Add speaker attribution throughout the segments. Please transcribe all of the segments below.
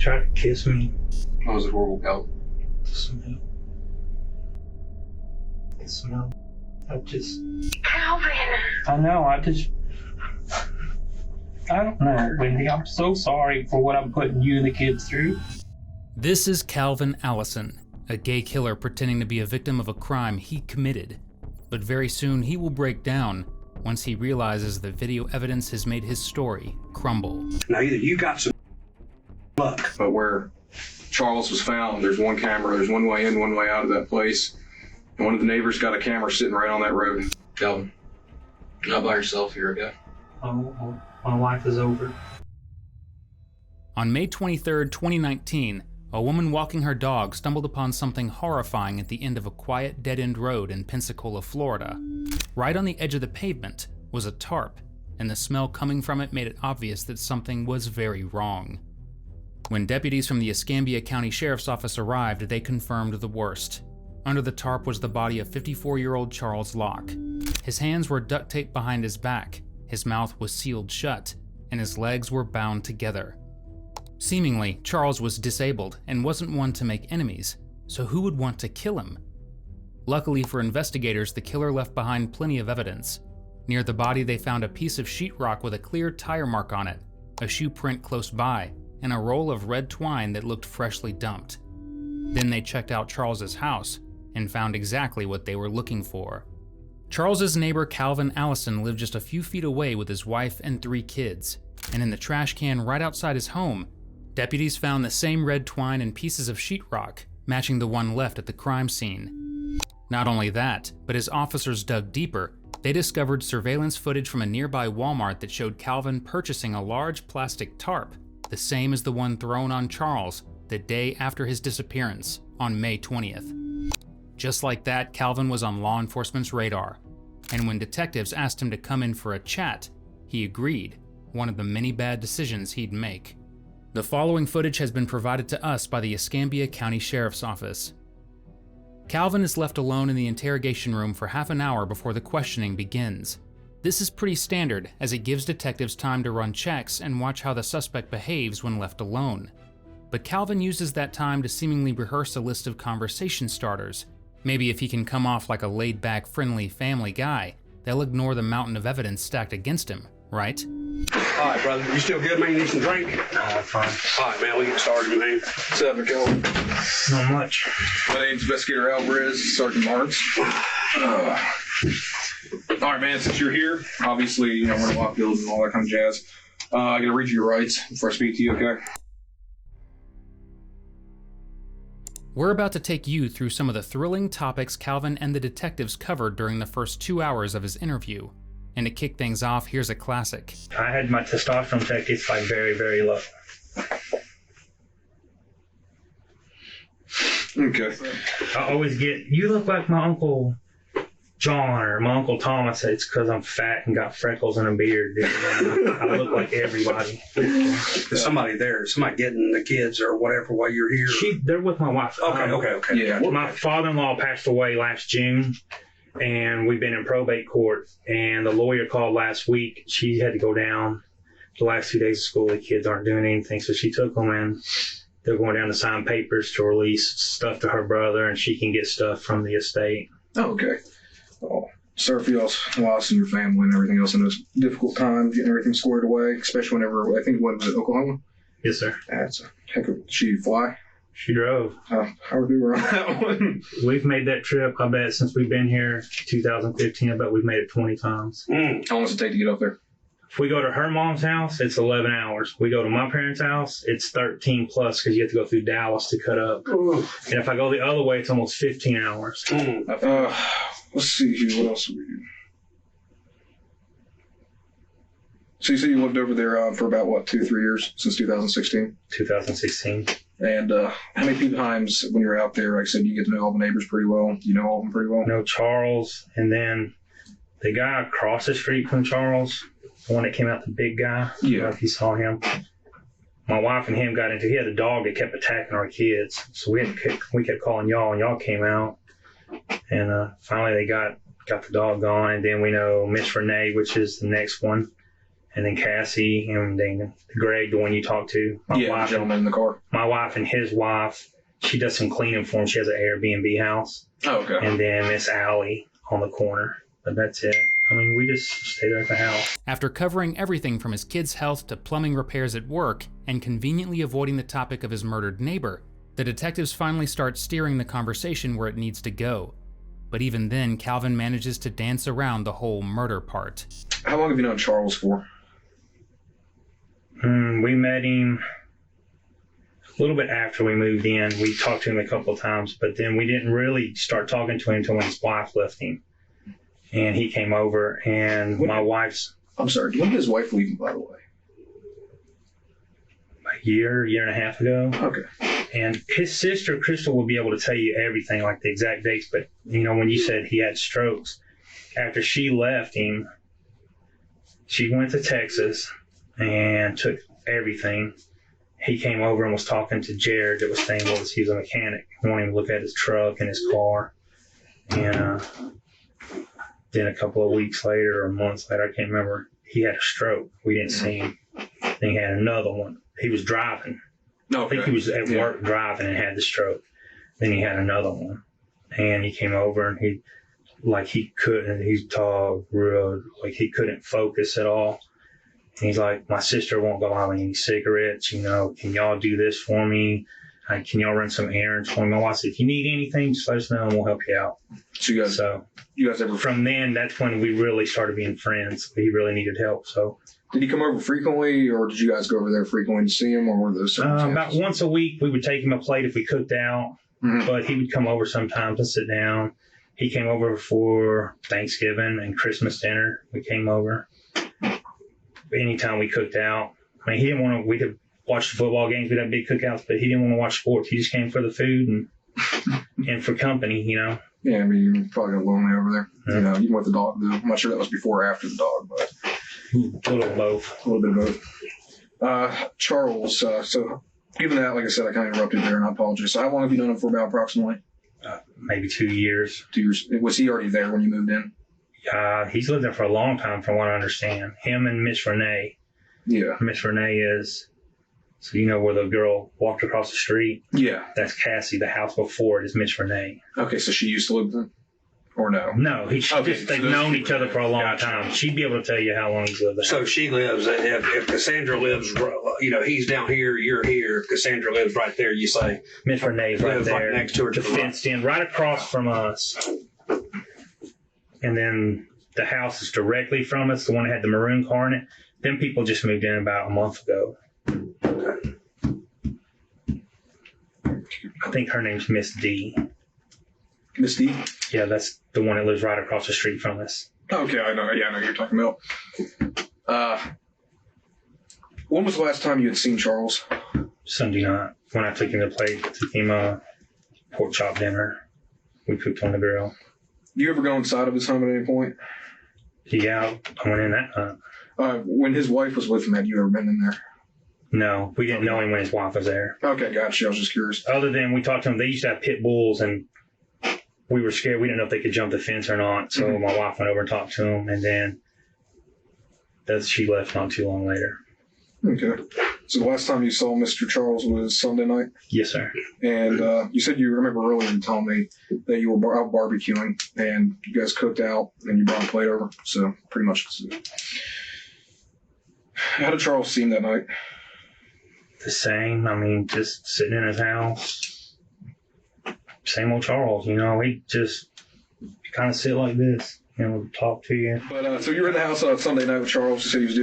Speaker 1: tried to kiss me.
Speaker 2: What was it horrible, Cal?
Speaker 1: The smell. The smell.
Speaker 3: Calvin!
Speaker 1: I know, I don't know, Wendy. I'm so sorry for what I'm putting you and the kids through.
Speaker 4: This is Calvin Allison, a gay killer pretending to be a victim of a crime he committed. But very soon he will break down once he realizes the video evidence has made his story crumble.
Speaker 5: Now either you got some luck.
Speaker 2: But where Charles was found, there's one camera, there's one way in, one way out of that place. And one of the neighbors got a camera sitting right on that road. Calvin, you're not by yourself here, okay?
Speaker 1: Oh, my life is over.
Speaker 4: On May 23, 2019, a woman walking her dog stumbled upon something horrifying at the end of a quiet dead-end road in Pensacola, Florida. Right on the edge of the pavement was a tarp, and the smell coming from it made it obvious that something was very wrong. When deputies from the Escambia County Sheriff's Office arrived, they confirmed the worst. Under the tarp was the body of 54-year-old Charles Locke. His hands were duct taped behind his back, his mouth was sealed shut, and his legs were bound together. Seemingly, Charles was disabled and wasn't one to make enemies, so who would want to kill him? Luckily for investigators, the killer left behind plenty of evidence. Near the body, they found a piece of sheetrock with a clear tire mark on it, a shoe print close by, and a roll of red twine that looked freshly dumped. Then they checked out Charles's house and found exactly what they were looking for. Charles's neighbor Calvin Allison lived just a few feet away with his wife and 3 kids, and in the trash can right outside his home, deputies found the same red twine and pieces of sheetrock, matching the one left at the crime scene. Not only that, but as officers dug deeper, they discovered surveillance footage from a nearby Walmart that showed Calvin purchasing a large plastic tarp, the same as the one thrown on Charles the day after his disappearance on May 20th. Just like that, Calvin was on law enforcement's radar, and when detectives asked him to come in for a chat, he agreed, one of the many bad decisions he'd make. The following footage has been provided to us by the Escambia County Sheriff's Office. Calvin is left alone in the interrogation room for half an hour before the questioning begins. This is pretty standard, as it gives detectives time to run checks and watch how the suspect behaves when left alone. But Calvin uses that time to seemingly rehearse a list of conversation starters. Maybe if he can come off like a laid-back, friendly family guy, they'll ignore the mountain of evidence stacked against him, right?
Speaker 5: All right, brother. You still good, man? You need some drink?
Speaker 1: Fine.
Speaker 5: All right, man. We get started, man.
Speaker 2: What's up, Calvin?
Speaker 1: Not much.
Speaker 2: My name's Investigator Alvarez, Sergeant Marks. All right, man, since you're here, obviously, we're in a lock building and all that kind of jazz. I gotta read you your rights before I speak to you, okay?
Speaker 4: We're about to take you through some of the thrilling topics Calvin and the detectives covered during the first 2 hours of his interview. And to kick things off, here's a classic.
Speaker 1: I had my testosterone check. It's like very, very low.
Speaker 2: Okay.
Speaker 1: I always get, you look like my Uncle John or my Uncle Thomas. It's because I'm fat and got freckles and a beard. Dude. I look like everybody.
Speaker 5: There's somebody there. Somebody getting the kids or whatever while you're here.
Speaker 1: They're with my wife.
Speaker 5: Okay.
Speaker 2: Yeah.
Speaker 1: My father-in-law passed away last June, and we've been in probate court. And the lawyer called last week. She had to go down the last 2 days of school. The kids aren't doing anything, so she took them and they're going down to sign papers to release stuff to her brother, and she can get stuff from the estate.
Speaker 2: Oh, okay. Well, sorry for y'all's loss and your family and everything else in this difficult time, getting everything squared away, especially whenever, I think, what was it, Oklahoma?
Speaker 1: Yes, sir.
Speaker 2: That's a heck of a she fly.
Speaker 1: She drove.
Speaker 2: How are we on that one?
Speaker 1: We've made that trip, I bet, since we've been here, 2015, I bet we've made it 20 times.
Speaker 2: How long does it take to get up there?
Speaker 1: If we go to her mom's house, it's 11 hours. We go to my parents' house, it's 13 plus because you have to go through Dallas to cut up. And if I go the other way, it's almost 15 hours.
Speaker 2: Let's see here. What else do we do? So you said you lived over there for about, 2 or 3 years, since 2016?
Speaker 1: 2016.
Speaker 2: And how many times when you're out there, like I said, you get to know all the neighbors pretty well? You know all of them pretty well?
Speaker 1: No, Charles, and then the guy across the street from Charles, the one that came out, the big guy.
Speaker 2: Yeah.
Speaker 1: I don't know if you saw him. My wife and him got into, he had a dog that kept attacking our kids. So we kept calling y'all, and y'all came out. And finally they got the dog gone. And then we know Miss Renee, which is the next one. and then Cassie, and then Greg, the one you talked to.
Speaker 2: The gentleman in the car.
Speaker 1: My wife and his wife, she does some cleaning for him. She has an Airbnb house.
Speaker 2: Oh, okay.
Speaker 1: And then Miss Allie on the corner. But that's it. I mean, we just stay there at the house.
Speaker 4: After covering everything from his kids' health to plumbing repairs at work and conveniently avoiding the topic of his murdered neighbor, the detectives finally start steering the conversation where it needs to go. But even then, Calvin manages to dance around the whole murder part.
Speaker 2: How long have you known Charles for?
Speaker 1: We met him a little bit after we moved in. We talked to him a couple of times, but then we didn't really start talking to him until when his wife left him. And he came over, and my wife's...
Speaker 2: I'm sorry, when did his wife leave him, by the way?
Speaker 1: A year and a half ago.
Speaker 2: Okay.
Speaker 1: And his sister, Crystal, will be able to tell you everything, like the exact dates. But, you know, when you said he had strokes, after she left him, she went to Texas and took everything. He came over and was talking to Jared that was staying with us. He was a mechanic, wanting to look at his truck and his car. And then a couple of weeks later or months later, I can't remember, he had a stroke. We didn't see him. Then he had another one. He was driving.
Speaker 2: Okay.
Speaker 1: I think he was at work driving and had the stroke. Then he had another one. And he came over and he talked real, like he couldn't focus at all. And he's like, my sister won't go out with any cigarettes, you know, can y'all do this for me? Can y'all run some errands for me? My wife said, if you need anything, just let us know and we'll help you out.
Speaker 2: So you guys ever...
Speaker 1: From then, that's when we really started being friends. He really needed help, so...
Speaker 2: Did he come over frequently, or did you guys go over there frequently to see him, or were those circumstances?
Speaker 1: About once a week, we would take him a plate if we cooked out, but he would come over sometimes and sit down. He came over for Thanksgiving and Christmas dinner. We came over. Anytime we cooked out. I mean, he didn't want to, we could watch the football games, we'd have big cookouts, but he didn't want to watch sports. He just came for the food and for company, you know.
Speaker 2: Yeah, I mean, you're probably lonely over there. Yeah. You know, even with the dog, though. I'm not sure that was before or after the dog, but...
Speaker 1: A little of both.
Speaker 2: A little bit of both. Charles, so given that, like I said, I kind of interrupted there, and I apologize. So how long have you known him for about approximately?
Speaker 1: Maybe 2 years.
Speaker 2: 2 years. Was he already there when you moved in?
Speaker 1: He's lived there for a long time, from what I understand. Him and Miss Renee.
Speaker 2: Yeah.
Speaker 1: Miss Renee is, so you know where the girl walked across the street?
Speaker 2: Yeah.
Speaker 1: That's Cassie. The house before it is Miss Renee.
Speaker 2: Okay, so she used to live there? Or no?
Speaker 1: No, they've known each other for a long time. She'd be able to tell you how long he's lived there.
Speaker 5: So she lives, if Cassandra lives, you know, he's down here, you're here, Cassandra lives right there, you say.
Speaker 1: Miss Renee's right there.
Speaker 5: Right next to her, to the
Speaker 1: fenced in, right across from us. And then the house is directly from us, the one that had the maroon car in it. Them people just moved in about a month ago.
Speaker 2: Okay.
Speaker 1: I think her name's Miss D.
Speaker 2: Miss D?
Speaker 1: Yeah, that's the one that lives right across the street from us.
Speaker 2: Okay, I know. Yeah, I know who you're talking about. When was the last time you had seen Charles?
Speaker 1: Sunday night, when I took him a pork chop dinner. We cooked on the grill.
Speaker 2: Do you ever go inside of his home at any point?
Speaker 1: Yeah, I went in that night.
Speaker 2: When his wife was with him, had you ever been in there?
Speaker 1: No, we didn't know him when his wife was there.
Speaker 2: Okay, gotcha. I was just curious.
Speaker 1: Other than we talked to him, they used to have pit bulls, and we were scared. We didn't know if they could jump the fence or not. So my wife went over and talked to him, and then she left not too long later.
Speaker 2: Okay. So the last time you saw Mr. Charles was Sunday night?
Speaker 1: Yes, sir.
Speaker 2: And you said you remember earlier you told me that you were out barbecuing, and you guys cooked out, and you brought a plate over. So pretty much that's it. How did Charles seem that night?
Speaker 1: The same. I mean, just sitting in his house. Same old Charles, you know. He just kind of sit like this, you know, talk to you.
Speaker 2: But so you were in the house on Sunday night with Charles. You said he was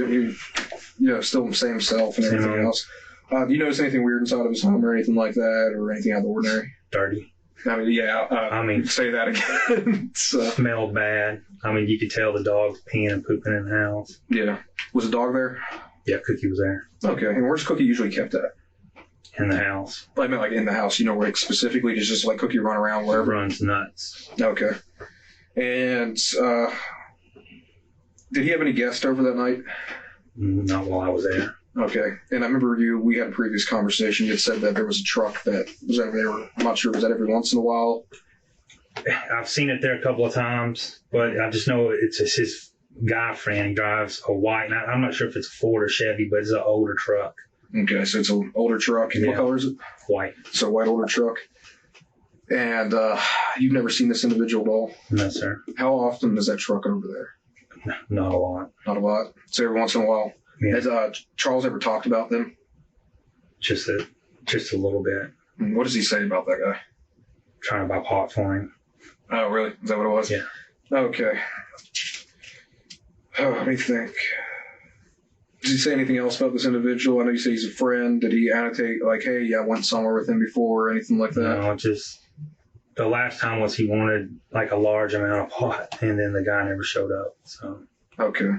Speaker 2: doing, still the same self and everything else. Do you notice anything weird inside of his home or anything like that, or anything out of the ordinary?
Speaker 1: Dirty.
Speaker 2: I mean, yeah. You could say that again.
Speaker 1: Smelled bad. I mean, you could tell the dog peeing and pooping in the house.
Speaker 2: Yeah. Was the dog there?
Speaker 1: Yeah, Cookie was there.
Speaker 2: Okay. And where's Cookie usually kept at?
Speaker 1: In the house.
Speaker 2: I meant like in the house, you know, where specifically just like Cookie run around wherever?
Speaker 1: Runs nuts.
Speaker 2: Okay. And did he have any guests over that night?
Speaker 1: Not while I was there.
Speaker 2: Okay. And I remember we had a previous conversation. You had said that there was a truck that was over there. I'm not sure, was that every once in a while?
Speaker 1: I've seen it there a couple of times, but I just know it's just his guy friend. He drives a white, and I'm not sure if it's a Ford or Chevy, but it's an older truck.
Speaker 2: Okay, so it's an older truck.
Speaker 1: Yeah.
Speaker 2: What color is it?
Speaker 1: White.
Speaker 2: So white older truck. And you've never seen this individual at all?
Speaker 1: No, sir.
Speaker 2: How often is that truck over there?
Speaker 1: Not a lot.
Speaker 2: Not a lot. So every once in a while.
Speaker 1: Yeah.
Speaker 2: Has Charles ever talked about them?
Speaker 1: Just a little bit.
Speaker 2: What does he say about that guy?
Speaker 1: Trying to buy pot for him.
Speaker 2: Oh, really? Is that what it was?
Speaker 1: Yeah.
Speaker 2: Okay. Oh, let me think. Does he say anything else about this individual? I know you say he's a friend. Did he annotate, like, hey, yeah, I went somewhere with him before or anything like that?
Speaker 1: No, just the last time was he wanted like a large amount of pot, and then the guy never showed up. So.
Speaker 2: Okay.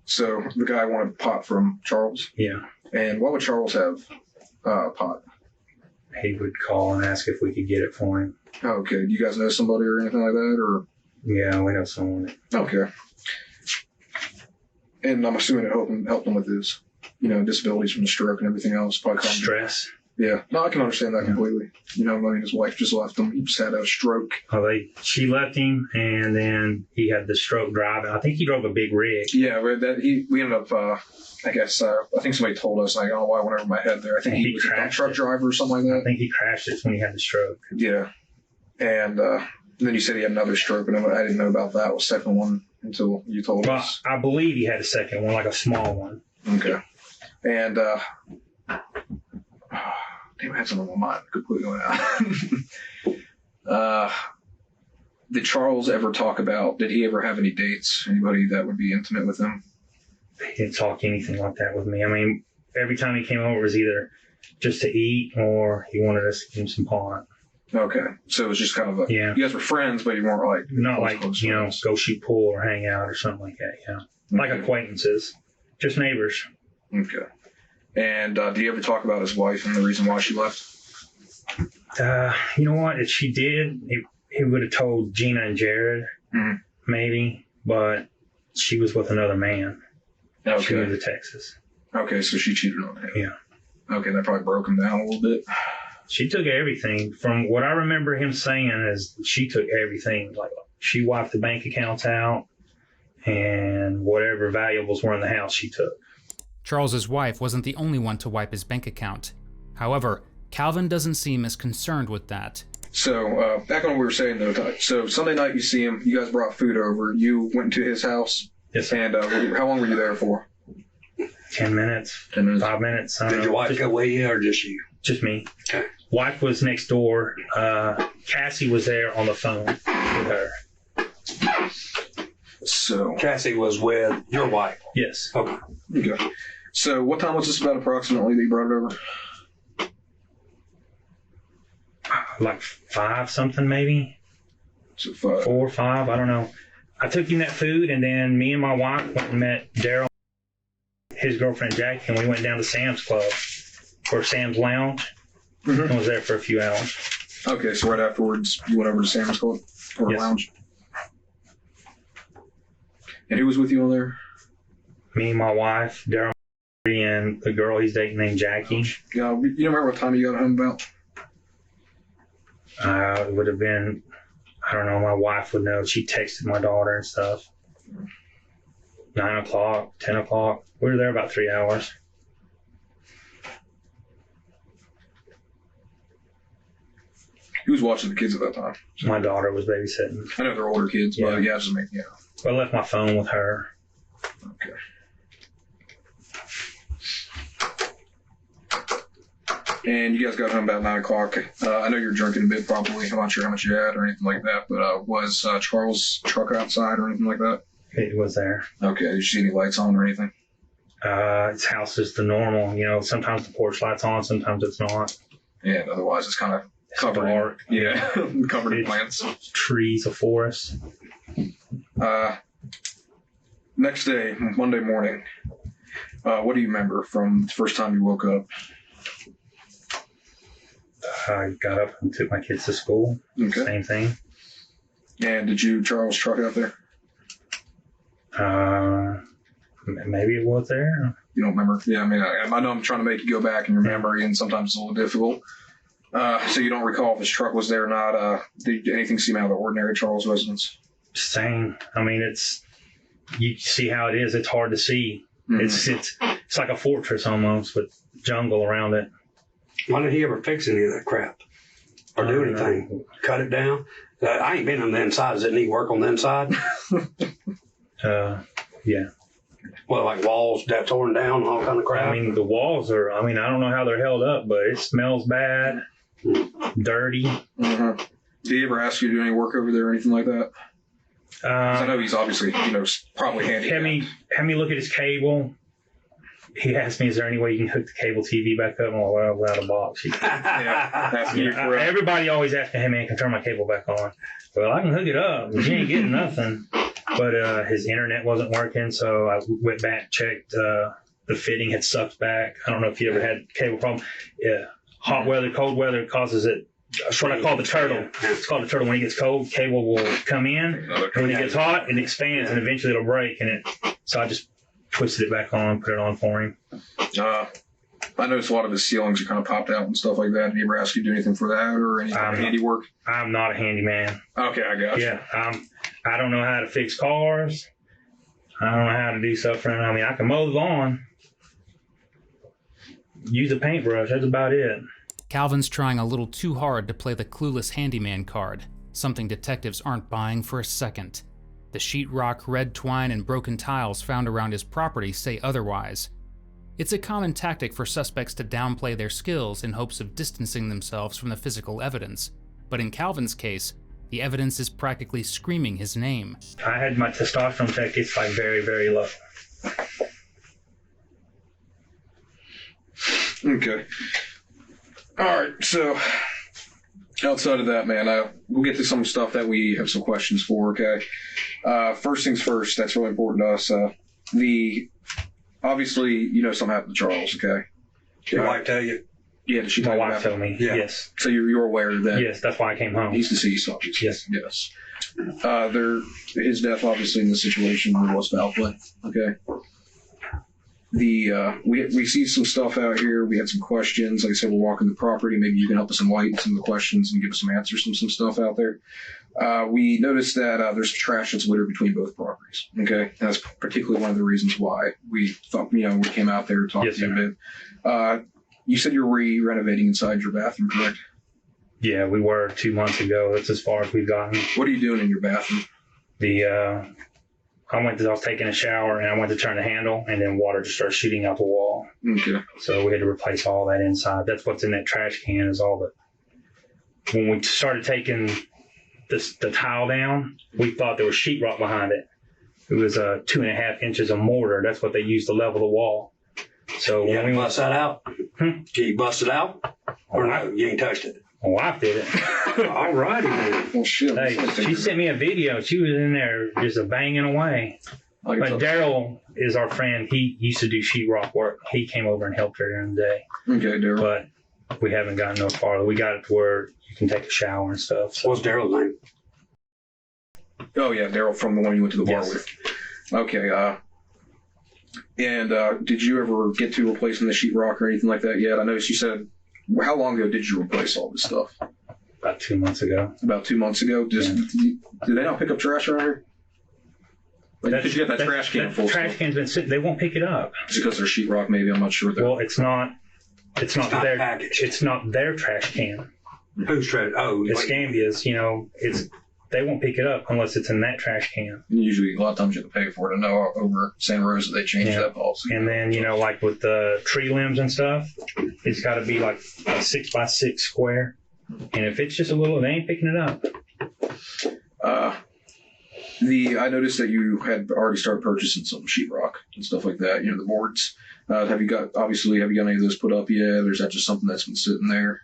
Speaker 2: So the guy wanted pot from Charles?
Speaker 1: Yeah.
Speaker 2: And why would Charles have pot?
Speaker 1: He would call and ask if we could get it for him.
Speaker 2: Okay. Do you guys know somebody or anything like that? Or
Speaker 1: Yeah, we know someone.
Speaker 2: okay. And I'm assuming it helped him with his, disabilities from the stroke and everything else. Probably calmed him.
Speaker 1: Stress.
Speaker 2: Yeah. No, I can understand that completely. His wife just left him. He just had a stroke.
Speaker 1: Oh, she left him, and then he had the stroke driving. I think he drove a big rig.
Speaker 2: Yeah, we ended up. I guess I think somebody told us. I don't know why I went over my head there. I think he was a truck driver or something like that.
Speaker 1: I think he crashed it when he had the stroke.
Speaker 2: Yeah, and then you said he had another stroke, and I didn't know about that. Was second one until you told
Speaker 1: Well,
Speaker 2: us.
Speaker 1: I believe he had a second one, like a small one.
Speaker 2: Okay, and damn, I had something on my mind completely went out. Did Charles ever talk about? Did he ever have any dates? Anybody that would be intimate with him?
Speaker 1: He didn't talk anything like that with me. I mean, every time he came over, it was either just to eat or he wanted us to give him some pot.
Speaker 2: Okay, so it was just kind of
Speaker 1: Yeah.
Speaker 2: You guys were friends, but you weren't like
Speaker 1: Not like,
Speaker 2: close friends.
Speaker 1: go shoot pool or hang out or something like that. Yeah. Like
Speaker 2: Okay.
Speaker 1: acquaintances. Just neighbors.
Speaker 2: Okay. And do you ever talk about his wife and the reason why she left?
Speaker 1: You know what? If she did, he would have told Gina and Jared, maybe, but she was with another man. She moved
Speaker 2: Okay.
Speaker 1: to Texas.
Speaker 2: Okay, so she cheated on him.
Speaker 1: Yeah.
Speaker 2: Okay, that probably broke him down a little bit.
Speaker 1: She took everything. From what I remember him saying is she took everything. Like she wiped the bank accounts out and whatever valuables were in the house she took.
Speaker 4: Charles's wife wasn't the only one to wipe his bank account. However, Calvin doesn't seem as concerned with that.
Speaker 2: So back on what we were saying though. So Sunday night you see him. You guys brought food over. You went to his house.
Speaker 1: Yes, sir.
Speaker 2: And how long were you there for?
Speaker 1: 10 minutes,
Speaker 2: 10 minutes.
Speaker 1: 5 minutes.
Speaker 5: Did your wife go with you or just you?
Speaker 1: Just me.
Speaker 5: Okay.
Speaker 1: Wife was next door. Cassie was there on the phone with her.
Speaker 2: So
Speaker 5: Cassie was with your wife.
Speaker 1: Yes.
Speaker 5: Okay.
Speaker 2: okay. So what time was this about approximately that you brought it over?
Speaker 1: Like 5 something maybe.
Speaker 2: So 5.
Speaker 1: 4 or 5. I don't know. I took him that food, and then me and my wife went and met Daryl, his girlfriend Jackie, and we went down to Sam's Club or Sam's Lounge and was there for a few hours.
Speaker 2: Okay, so right afterwards you went over to Sam's Club or
Speaker 1: Yes.
Speaker 2: Lounge. And who was with you on there?
Speaker 1: Me and my wife, Daryl, and the girl he's dating named Jackie.
Speaker 2: Yeah, you remember what time you got home about?
Speaker 1: It would have been, I don't know, my wife would know. She texted my daughter and stuff. 9 o'clock, 10 o'clock. We were there about 3 hours.
Speaker 2: Who was watching the kids at that time?
Speaker 1: My daughter was babysitting.
Speaker 2: I know they're older kids, but yeah, just make
Speaker 1: I left my phone with her.
Speaker 2: Okay. And you guys got home about 9 o'clock. I know you're drinking a bit, probably. I'm not sure how much you had or anything like that, but was Charles' truck outside or anything like that?
Speaker 1: It was there.
Speaker 2: Okay. Did you see any lights on or anything?
Speaker 1: His house is the normal. You know, sometimes the porch light's on, sometimes it's not.
Speaker 2: Yeah, and otherwise it's kind of covered.
Speaker 1: Dark.
Speaker 2: Yeah, covered in
Speaker 1: It's
Speaker 2: plants.
Speaker 1: trees, a forest.
Speaker 2: Next day, Monday morning, what do you remember from the first time you woke up?
Speaker 1: I got up and took my kids to school.
Speaker 2: Okay.
Speaker 1: Same thing.
Speaker 2: And did Charles' truck out there?
Speaker 1: Maybe it was there.
Speaker 2: You don't remember? Yeah, I mean, I know I'm trying to make you go back in your memory, and sometimes it's a little difficult. So you don't recall if his truck was there or not. Did anything seem out of the ordinary at Charles' residence?
Speaker 1: Same. I mean, you see how it is. It's hard to see.
Speaker 2: Mhm.
Speaker 1: It's like a fortress almost with jungle around it.
Speaker 5: Why did he ever fix any of that crap or do anything? Cut it down? I ain't been on the inside. Does it need work on the inside?
Speaker 1: Yeah.
Speaker 5: Well, like walls that torn down and all kind of crap?
Speaker 1: I mean, the walls are, I don't know how they're held up, but it smells bad, dirty.
Speaker 2: Uh-huh. Did he ever ask you to do any work over there or anything like that? 'Cause I know he's obviously, probably handicapped.
Speaker 1: Have me look at his cable. He asked me, is there any way you can hook the cable TV back up? Well, without a box.
Speaker 2: That's you for
Speaker 1: Everybody always asks me, hey man, can I turn my cable back on? Well, I can hook it up, but you ain't getting nothing. But his internet wasn't working, so I went back, checked. The fitting had sucked back. I don't know if you ever had cable problem. Yeah, hot weather, cold weather causes it. That's what I call the turtle. It's called a turtle. When it gets cold, cable will come in. And when it gets hot, it expands, and eventually it'll break. So I just twisted it back on, put it on for him.
Speaker 2: I noticed a lot of his ceilings are kind of popped out and stuff like that. Did he ever ask you to do anything for that or any kind of handiwork?
Speaker 1: I'm not a handyman.
Speaker 2: Okay, I got you.
Speaker 1: Yeah, I don't know how to fix cars. I don't know how to do stuff for him. I can mow the lawn. Use a paintbrush. That's about it.
Speaker 4: Calvin's trying a little too hard to play the clueless handyman card, something detectives aren't buying for a second. The sheetrock, red twine, and broken tiles found around his property say otherwise. It's a common tactic for suspects to downplay their skills in hopes of distancing themselves from the physical evidence. But in Calvin's case, the evidence is practically screaming his name.
Speaker 1: I had my testosterone check. It's like very, very low.
Speaker 2: Okay. All right. So outside of that, man, we'll get to some stuff that we have some questions for. Okay. First things first. That's really important to us. Obviously, something happened to Charles. Okay.
Speaker 5: Did your wife tell you?
Speaker 2: Yeah. Did she
Speaker 1: My
Speaker 2: tell you
Speaker 1: wife
Speaker 2: about
Speaker 1: told me.
Speaker 5: Yeah.
Speaker 1: Yes.
Speaker 2: So you're aware that?
Speaker 1: Yes, that's why I came home.
Speaker 2: He's deceased, obviously.
Speaker 1: Yes.
Speaker 2: Yes. His death, obviously, in this situation was foul play. Okay. We see some stuff out here. We had some questions. Like I said, we're walking the property. Maybe you can help us enlighten some of the questions and give us some answers to some stuff out there. We noticed that there's trash that's littered between both properties. Okay, and that's particularly one of the reasons why we thought, we came out there to talk to you a bit. You said you're re-renovating inside your bathroom, correct?
Speaker 1: Yeah, we were 2 months ago. That's as far as we've gotten.
Speaker 2: What are you doing in your bathroom?
Speaker 1: I was taking a shower and I went to turn the handle and then water just started shooting out the wall.
Speaker 2: Okay.
Speaker 1: So we had to replace all that inside. That's what's in that trash can is all the. When we started taking the tile down, we thought there was sheetrock behind it. It was 2.5 inches of mortar. That's what they used to level the wall. So
Speaker 5: You
Speaker 1: when
Speaker 5: had to
Speaker 1: we
Speaker 5: bust that out? Can you bust it out? Or no, you ain't touched it?
Speaker 1: my wife did it.
Speaker 5: All righty then.
Speaker 2: Well, shit.
Speaker 1: Hey, she sent me a video. She was in there just banging away.
Speaker 2: I can
Speaker 1: But
Speaker 2: tell-
Speaker 1: Daryl is our friend. He used to do sheetrock work. He came over and helped her during the day.
Speaker 2: Okay, Daryl.
Speaker 1: But we haven't gotten no farther. We got it to where you can take a shower and stuff. So.
Speaker 5: What's Daryl's name?
Speaker 2: Oh yeah, Daryl from the one you went to the bar
Speaker 1: Yes.
Speaker 2: with. Okay. And did you ever get to replacing the sheetrock or anything like that yet? I noticed you said, how long ago did you replace all this stuff?
Speaker 1: About 2 months ago.
Speaker 2: About 2 months ago. Did they not pick up trash around here? Because you got that trash can full.
Speaker 1: Trash can's been sitting. They won't pick it up.
Speaker 2: It's because they're sheetrock, maybe. I'm not sure.
Speaker 1: Well, it's not
Speaker 5: not
Speaker 1: their
Speaker 5: packaged.
Speaker 1: It's not their trash can.
Speaker 5: Who's trying? Oh,
Speaker 1: It's
Speaker 5: like,
Speaker 1: Gambia's. They won't pick it up unless it's in that trash can.
Speaker 2: Usually, a lot of times you have to pay for it. I know over Santa Rosa they changed
Speaker 1: Yeah.
Speaker 2: that policy.
Speaker 1: And then like with the tree limbs and stuff, it's got to be like a 6x6 square. And if it's just a little, they ain't picking it up.
Speaker 2: I noticed that you had already started purchasing some sheetrock and stuff like that. The boards. Have you got any of those put up yet, or is that just something that's been sitting there?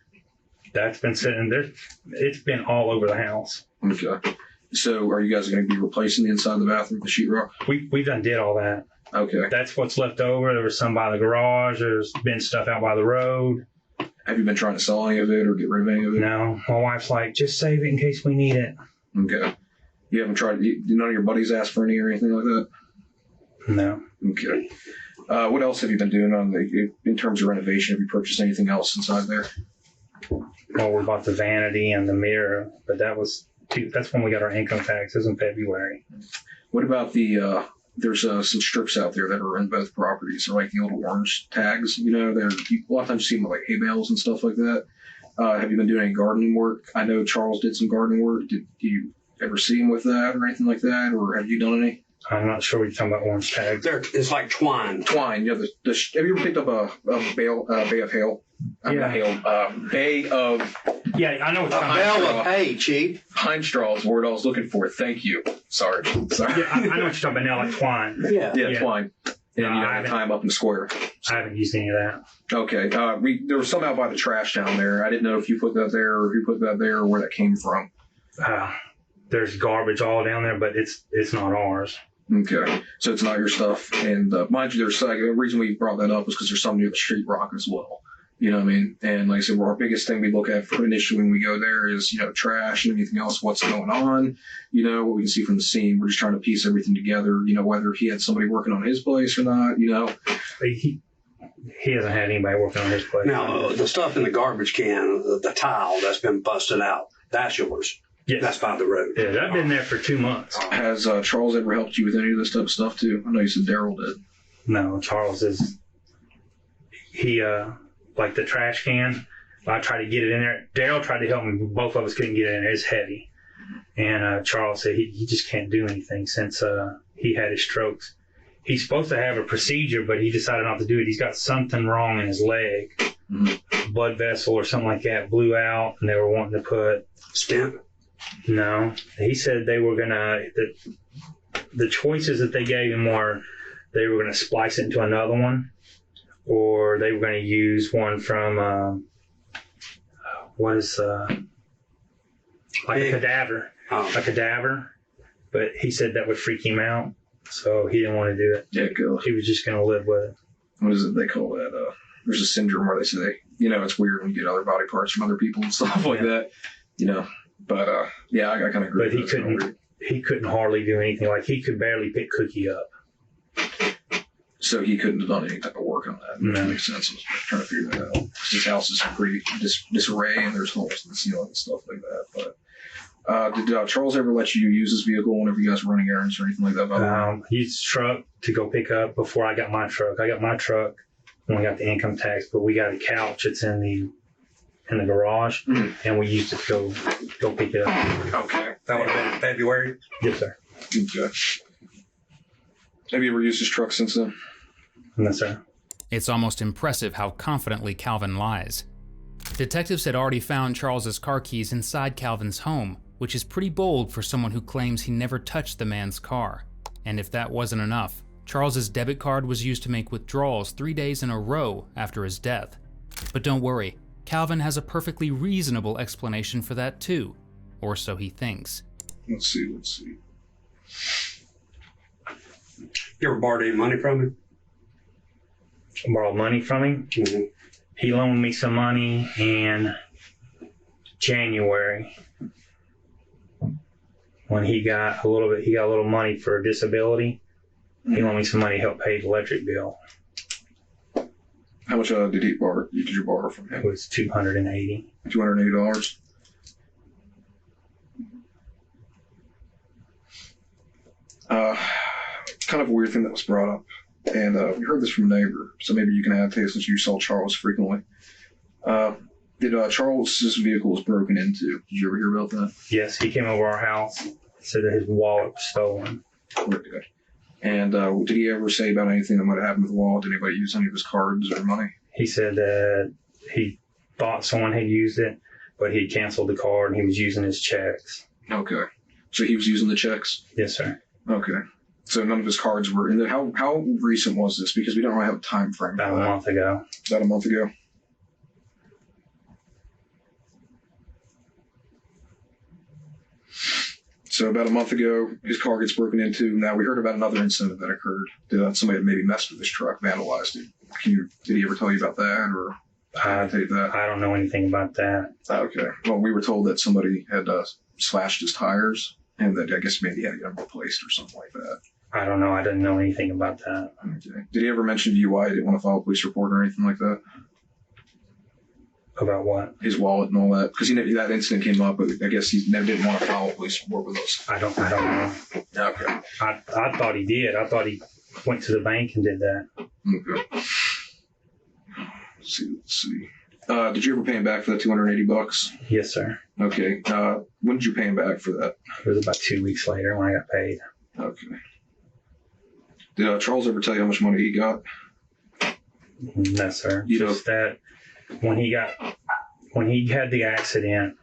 Speaker 1: That's been sitting there. It's been all over the house.
Speaker 2: Okay. So, are you guys going to be replacing the inside of the bathroom with the sheetrock?
Speaker 1: We done did all that.
Speaker 2: Okay.
Speaker 1: That's what's left over. There was some by the garage. There's been stuff out by the road.
Speaker 2: Have you been trying to sell any of it or get rid of any of it?
Speaker 1: No, my wife's like, just save it in case we need it.
Speaker 2: Okay. You haven't tried. None of your buddies asked for any or anything like that?
Speaker 1: No.
Speaker 2: Okay. What else have you been doing in terms of renovation? Have you purchased anything else inside there?
Speaker 1: Well, we bought the vanity and the mirror, but that's when we got our income taxes in February.
Speaker 2: What about the there's some strips out there that are in both properties. They're like the little orange tags, they're a lot of times you see them like hay bales and stuff like that. Have you been doing any gardening work? I know Charles did some gardening work. Did you ever see him with that or anything like that, or have you done any?
Speaker 1: I'm not sure what you're talking about orange tags.
Speaker 5: It's like twine.
Speaker 2: Twine, have you ever picked up a bay of hail? Bay of...
Speaker 1: Yeah, I know what you're talking about.
Speaker 5: Bale of hay, Chief.
Speaker 2: Pine straw is the word I was looking for. Thank you. Sorry.
Speaker 1: Yeah, I know what you're talking about now, like twine.
Speaker 2: Yeah, twine. And
Speaker 1: I
Speaker 2: tie them up in the square.
Speaker 1: I haven't used any of that.
Speaker 2: Okay. There was some out by the trash down there. I didn't know if you put that there or who put that there or where that came from.
Speaker 1: There's garbage all down there, but it's not ours.
Speaker 2: Okay. So it's not your stuff. And mind you, the reason we brought that up was because there's some near the street rock as well. You know what I mean? And like I said, our biggest thing we look at for initially when we go there is, trash and anything else, what's going on, what we can see from the scene. We're just trying to piece everything together, whether he had somebody working on his place or not,
Speaker 1: He hasn't had anybody working on his place.
Speaker 5: Now, the stuff in the garbage can, the tile that's been busted out, that's yours.
Speaker 1: Yes.
Speaker 5: That's by the road.
Speaker 1: Yeah, I've been there for 2 months.
Speaker 2: Has Charles ever helped you with any of this type of stuff too? I know you said Daryl did.
Speaker 1: No, Charles is... like the trash can, I tried to get it in there. Daryl tried to help me, but both of us couldn't get it in there. It's heavy. And Charles said he just can't do anything since he had his strokes. He's supposed to have a procedure, but he decided not to do it. He's got something wrong in his leg.
Speaker 2: Mm-hmm.
Speaker 1: Blood vessel or something like that blew out, and they were wanting to put...
Speaker 5: Stent?
Speaker 1: No. He said they were going to... The choices that they gave him were they were going to splice it into another one, or they were going to use one from, like a cadaver.
Speaker 5: Oh.
Speaker 1: A cadaver. But he said that would freak him out, so he didn't want to do it.
Speaker 2: Yeah, good.
Speaker 1: He was just going to live with it.
Speaker 2: What is it they call that? There's a syndrome where they say, it's weird when you get other body parts from other people and stuff like that, But, I kind of agree.
Speaker 1: But he couldn't hardly do anything. Like, he could barely pick Cookie up.
Speaker 2: So he couldn't have done any type of work on that.
Speaker 1: No.
Speaker 2: That makes sense. I was trying to figure that out. His house is in pretty disarray, and there's holes in the ceiling and stuff like that. But did Charles ever let you use his vehicle whenever you guys were running errands or anything like that?
Speaker 1: He used his truck to go pick up before I got my truck. I got my truck when we got the income tax, but we got a couch that's in the garage, and we used it to go pick it up.
Speaker 2: Okay.
Speaker 5: That would have been in February?
Speaker 1: Yes, sir.
Speaker 2: Okay. Have you ever used his truck since then?
Speaker 1: No, sir.
Speaker 4: It's almost impressive how confidently Calvin lies. Detectives had already found Charles's car keys inside Calvin's home, which is pretty bold for someone who claims he never touched the man's car. And if that wasn't enough, Charles's debit card was used to make withdrawals 3 days in a row after his death. But don't worry, Calvin has a perfectly reasonable explanation for that too, or so he thinks.
Speaker 2: Let's see.
Speaker 5: You ever borrowed any money from him?
Speaker 1: Borrowed money from him.
Speaker 5: Mm-hmm.
Speaker 1: He loaned me some money in January when he got a little money for disability. He loaned me some money to help pay the electric bill.
Speaker 2: How much did you borrow from
Speaker 1: It
Speaker 2: him?
Speaker 1: was $280.
Speaker 2: $280. Kind of a weird thing that was brought up, and we heard this from a neighbor, so maybe you can add to it since you saw Charles frequently. Did Charles's vehicle was broken into? Did you ever hear about that?
Speaker 1: Yes, he came over our house, said that his wallet was stolen.
Speaker 2: Very good. And did he ever say about anything that might have happened with the wallet? Did anybody use any of his cards or money?
Speaker 1: He said that he thought someone had used it, but he canceled the card and he was using his checks.
Speaker 2: Okay. So he was using the checks?
Speaker 1: Yes, sir.
Speaker 2: Okay. So none of his cards were in there. How recent was this? Because we don't really have a time frame.
Speaker 1: About a month ago.
Speaker 2: About a month ago? So about a month ago, his car gets broken into. Now, we heard about another incident that occurred. Somebody had maybe messed with his truck, vandalized it. Did he ever tell you about that, or I tell you that?
Speaker 1: I don't know anything about that.
Speaker 2: Okay. Well, we were told that somebody had slashed his tires, and that I guess maybe he had them replaced or something like that.
Speaker 1: I don't know. I didn't know anything about that.
Speaker 2: Okay. Did he ever mention to you why he didn't want to file a police report or anything like that?
Speaker 1: About what?
Speaker 2: His wallet and all that, because that incident came up. But I guess he never didn't want to file a police report with us.
Speaker 1: I don't know.
Speaker 2: Okay.
Speaker 1: I thought he did. I thought he went to the bank and did that.
Speaker 2: Okay. Let's see. Did you ever pay him back for that $280?
Speaker 1: Yes, sir.
Speaker 2: Okay. When did you pay him back for that?
Speaker 1: It was about 2 weeks later when I got paid.
Speaker 2: Okay. Did Charles ever tell you how much money he got?
Speaker 1: No, sir.
Speaker 2: You
Speaker 1: Just that when he had the accident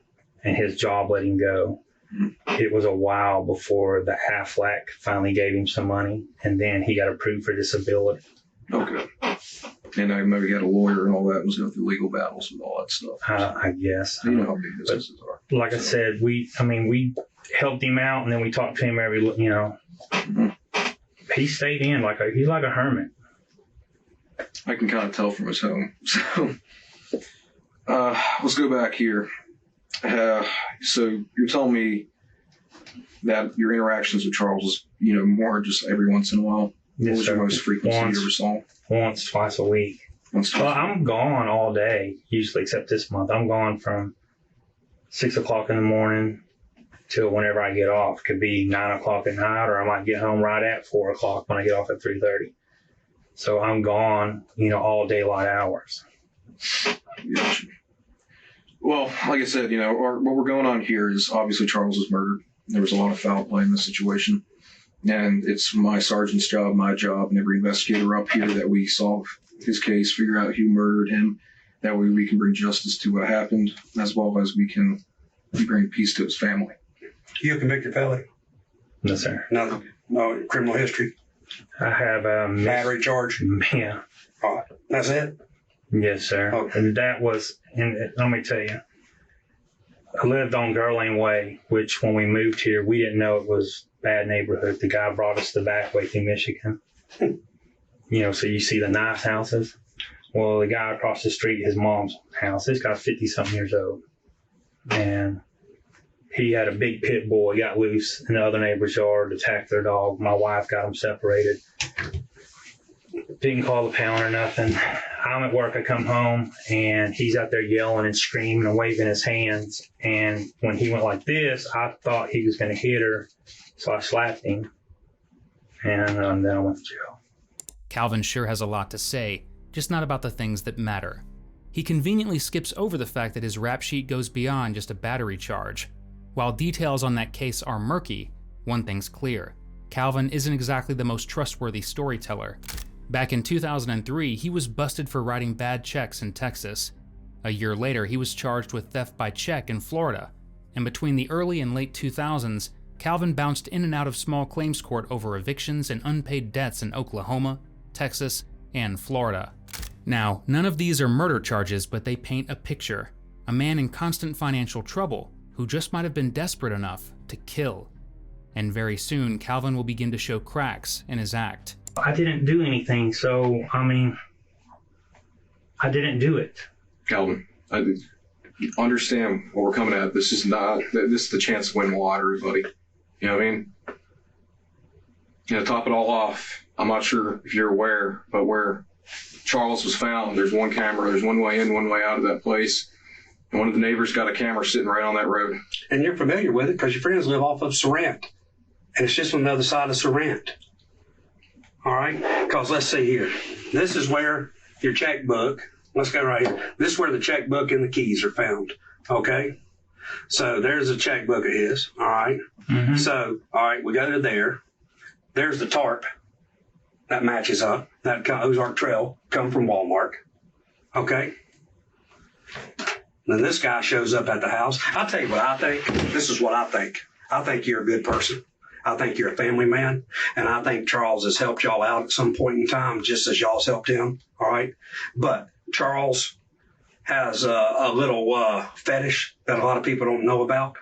Speaker 1: and his job let him go, it was a while before the Aflac finally gave him some money, and then he got approved for disability.
Speaker 2: Okay. And I remember he had a lawyer and all that, and was going through legal battles and all that stuff.
Speaker 1: I guess.
Speaker 2: You know how big businesses are.
Speaker 1: Like I said, we helped him out, and then we talked to him
Speaker 2: Mm-hmm.
Speaker 1: He stayed in he's like a hermit.
Speaker 2: I can kind of tell from his home. So, let's go back here. So you're telling me that your interactions with Charles is, more just every once in a while?
Speaker 1: Yes,
Speaker 2: what was
Speaker 1: sir.
Speaker 2: your most frequency you ever saw?
Speaker 1: Once, twice a week.
Speaker 2: Once,
Speaker 1: Well,
Speaker 2: twice a week.
Speaker 1: I'm gone all day, usually, except this month. I'm gone from 6 o'clock in the morning till whenever I get off. Could be 9 o'clock at night, or I might get home right at 4 o'clock when I get off at 3:30. So I'm gone, all daylight hours.
Speaker 2: Gotcha. Well, like I said, what we're going on here is obviously Charles was murdered. There was a lot of foul play in this situation. And it's my sergeant's job, my job, and every investigator up here that we solve his case, figure out who murdered him. That way we can bring justice to what happened, as well as we can bring peace to his family.
Speaker 5: You a convicted felon?
Speaker 1: No, sir.
Speaker 5: No criminal history?
Speaker 1: I have a
Speaker 5: Battery charge?
Speaker 1: Yeah.
Speaker 5: All right. That's it?
Speaker 1: Yes, sir.
Speaker 5: Okay.
Speaker 1: And that was, and let me tell you, I lived on Gerlane Way, which when we moved here, we didn't know it was a bad neighborhood. The guy brought us the back way through Michigan. So you see the nice houses. Well, the guy across the street, his mom's house, this guy's 50-something years old. And he had a big pit bull. He got loose in the other neighbor's yard, attacked their dog. My wife got them separated. Didn't call the pound or nothing. I'm at work. I come home, and he's out there yelling and screaming and waving his hands. And when he went like this, I thought he was going to hit her, so I slapped him. And then I went to jail.
Speaker 4: Calvin sure has a lot to say, just not about the things that matter. He conveniently skips over the fact that his rap sheet goes beyond just a battery charge. While details on that case are murky, one thing's clear. Calvin isn't exactly the most trustworthy storyteller. Back in 2003, he was busted for writing bad checks in Texas. A year later, he was charged with theft by check in Florida. And between the early and late 2000s, Calvin bounced in and out of small claims court over evictions and unpaid debts in Oklahoma, Texas, and Florida. Now, none of these are murder charges, but they paint a picture. A man in constant financial trouble who just might have been desperate enough to kill. And very soon, Calvin will begin to show cracks in his act.
Speaker 1: I didn't do anything, so, I didn't do it.
Speaker 2: Calvin, I understand what we're coming at. This is the chance to win the lottery, buddy. You know what I mean? To top it all off, I'm not sure if you're aware, but where Charles was found, there's one camera, there's one way in, one way out of that place. And one of the neighbors got a camera sitting right on that road.
Speaker 5: And you're familiar with it because your friends live off of Sorrent. And it's just on the other side of Sorrent. All right? Because let's see here. This is where your checkbook, let's go right here. This is where the checkbook and the keys are found. Okay? So there's a checkbook of his. All right?
Speaker 1: Mm-hmm.
Speaker 5: So, all right, we go to there. There's the tarp. That matches up. That Ozark Trail come from Walmart. Okay? Then this guy shows up at the house. I'll tell you what I think. This is what I think. I think you're a good person. I think you're a family man. And I think Charles has helped y'all out at some point in time, just as y'all's helped him. All right? But Charles has a little fetish that a lot of people don't know about.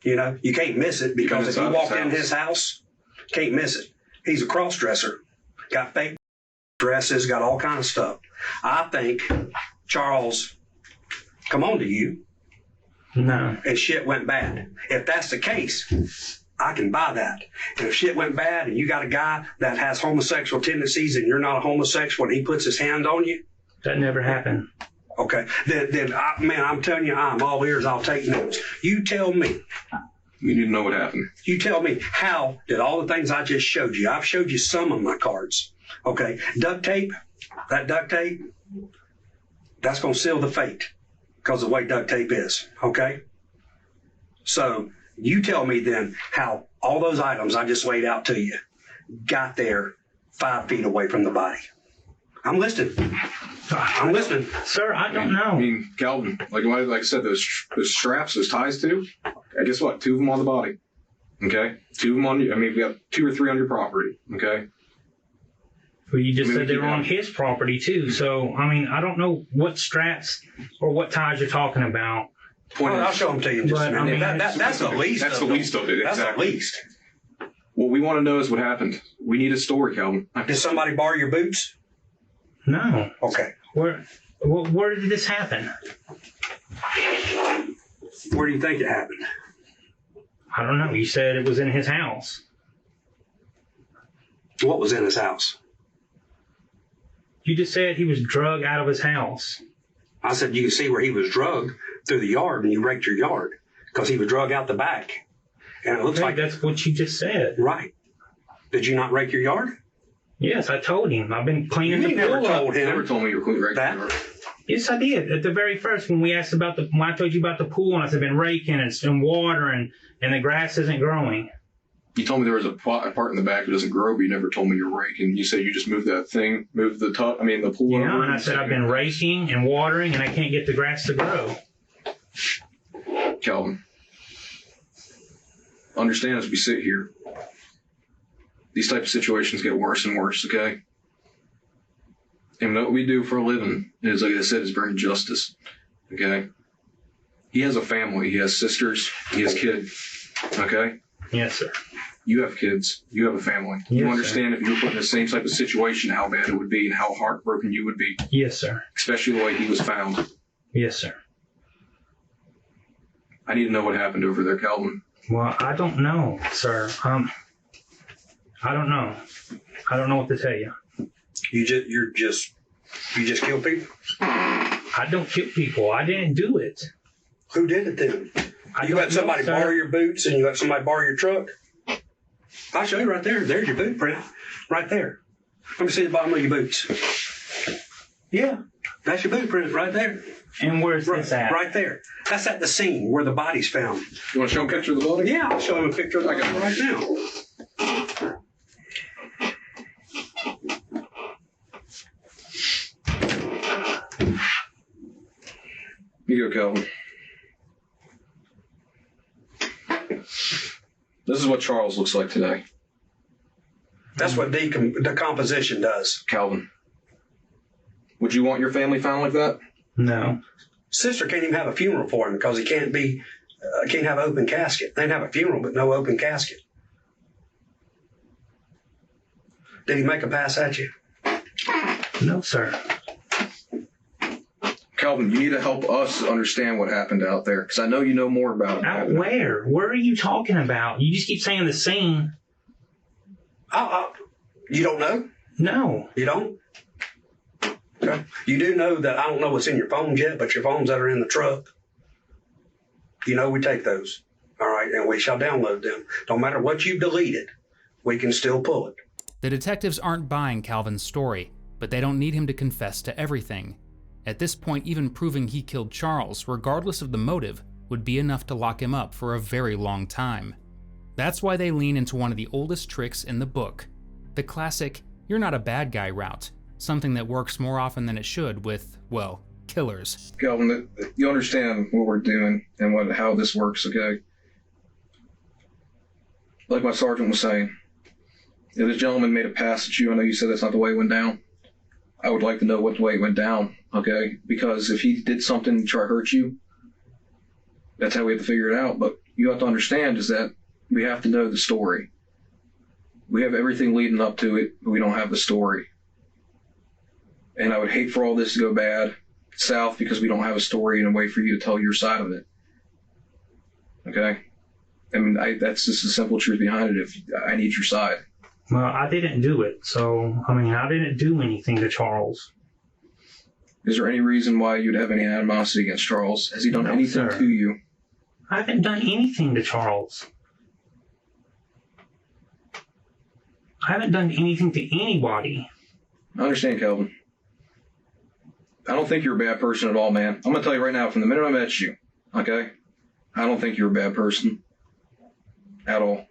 Speaker 5: You can't miss it because if you walk in his house, can't miss it. He's a cross-dresser. Got fake dresses, got all kind of stuff. I think Charles come on to you.
Speaker 1: No.
Speaker 5: And shit went bad. If that's the case, I can buy that. And if shit went bad and you got a guy that has homosexual tendencies and you're not a homosexual and he puts his hand on you.
Speaker 1: That never happened.
Speaker 5: Okay. Man, I'm telling you, I'm all ears. I'll take notes. You tell me.
Speaker 2: We need to know what happened.
Speaker 5: You tell me, how did all the things I just showed you? I've showed you some of my cards. Okay. Duct tape, that duct tape, that's going to seal the fate because of the way duct tape is. Okay. So you tell me then how all those items I just laid out to you got there 5 feet away from the body. I'm listening. I'm listening.
Speaker 1: Sir, I don't know.
Speaker 2: I mean, Calvin, like I said, those straps, those ties too. Guess what? 2 of them on the body. Okay, 2 of them on you. I mean, we got 2 or 3 on your property. Okay.
Speaker 1: Well, you just said they were on his property too. So, I mean, I don't know what straps or what ties you're talking about.
Speaker 5: I'll show them to you in just a minute.
Speaker 1: I mean,
Speaker 5: that's the least.
Speaker 2: That's the least of it.
Speaker 5: That's
Speaker 2: Exactly.
Speaker 5: the least.
Speaker 2: What we want to know is what happened. We need a story, Calvin.
Speaker 5: Did somebody borrow your boots?
Speaker 1: No.
Speaker 5: Okay.
Speaker 1: Where did this happen?
Speaker 5: Where do you think it happened?
Speaker 1: I don't know. You said it was in his house.
Speaker 5: What was in his house?
Speaker 1: You just said he was drug out of his house.
Speaker 5: I said you can see where he was drugged through the yard, and you raked your yard because he was drug out the back. And it looks like
Speaker 1: that's what you just said.
Speaker 5: Right. Did you not rake your yard?
Speaker 1: Yes, I told him. I've been cleaning the
Speaker 5: never
Speaker 1: pool.
Speaker 5: told him.
Speaker 2: Never told me you were clean right
Speaker 5: that.
Speaker 2: there.
Speaker 1: Yes, I did. At the very first, when we asked about when I told you about the pool, and I said, been raking and watering, and the grass isn't growing.
Speaker 2: You told me there was a part in the back that doesn't grow, but you never told me you're raking. You said you just moved that thing, moved the the pool over.
Speaker 1: Yeah, and I said I've been raking and watering, and I can't get the grass to grow.
Speaker 2: Calvin, understand as we sit here, these type of situations get worse and worse, okay? And what we do for a living is, like I said, is bring justice, okay? He has a family. He has sisters. He has kids, okay?
Speaker 1: Yes, sir.
Speaker 2: You have kids. You have a family.
Speaker 1: Yes,
Speaker 2: you understand
Speaker 1: sir.
Speaker 2: if you were put in the same type of situation, how bad it would be and how heartbroken you would be,
Speaker 1: Yes, sir.
Speaker 2: especially the way he was found.
Speaker 1: Yes, sir.
Speaker 2: I need to know what happened over there, Calvin.
Speaker 1: Well, I don't know, sir. I don't know. I don't know what to tell you.
Speaker 5: You just kill people?
Speaker 1: I don't kill people. I didn't do it.
Speaker 5: Who did it then?
Speaker 1: I
Speaker 5: You
Speaker 1: don't
Speaker 5: let somebody
Speaker 1: know, sir.
Speaker 5: borrow your boots and you let somebody borrow your truck? I'll show you right there. There's your boot print. Right there. Let me see the bottom of your boots. Yeah. That's your boot print right there.
Speaker 1: And where's this at?
Speaker 5: Right there. That's at the scene where the body's found.
Speaker 2: You want to show him a picture of the body?
Speaker 5: Yeah, I'll show him a picture of the body right now.
Speaker 2: You go, Calvin. This is what Charles looks like today.
Speaker 5: That's what decomposition does.
Speaker 2: Calvin, would you want your family found like that?
Speaker 1: No.
Speaker 5: Sister can't even have a funeral for him because he can't have an open casket. They can have a funeral, but no open casket. Did he make a pass at you?
Speaker 1: No, sir.
Speaker 2: Calvin, you need to help us understand what happened out there, because I know you know more about it.
Speaker 1: Out where? Where are you talking about? You just keep saying the scene.
Speaker 5: You don't know?
Speaker 1: No.
Speaker 5: You don't? Okay. You do know that I don't know what's in your phones yet, but your phones that are in the truck, you know we take those. All right, and we shall download them. Don't matter what you've deleted, we can still pull it.
Speaker 4: The detectives aren't buying Calvin's story, but they don't need him to confess to everything. At this point, even proving he killed Charles, regardless of the motive, would be enough to lock him up for a very long time. That's why they lean into one of the oldest tricks in the book, the classic, you're not a bad guy route, something that works more often than it should with, well, killers.
Speaker 2: Calvin, you understand what we're doing and how this works, okay? Like my sergeant was saying, if this gentleman made a pass at you, I know you said that's not the way it went down. I would like to know what the way it went down, okay? Because if he did something to try to hurt you, that's how we have to figure it out. But you have to understand is that we have to know the story. We have everything leading up to it, but we don't have the story. And I would hate for all this to go bad south because we don't have a story and a way for you to tell your side of it. Okay? I mean, that's just the simple truth behind it. If I need your side.
Speaker 1: Well, I didn't do it. So, I mean, I didn't do anything to Charles.
Speaker 2: Is there any reason why you'd have any animosity against Charles? Has he done
Speaker 1: No,
Speaker 2: anything
Speaker 1: sir.
Speaker 2: to you?
Speaker 1: I haven't done anything to Charles. I haven't done anything to anybody.
Speaker 2: I understand, Calvin. I don't think you're a bad person at all, man. I'm going to tell you right now, from the minute I met you, okay? I don't think you're a bad person at all.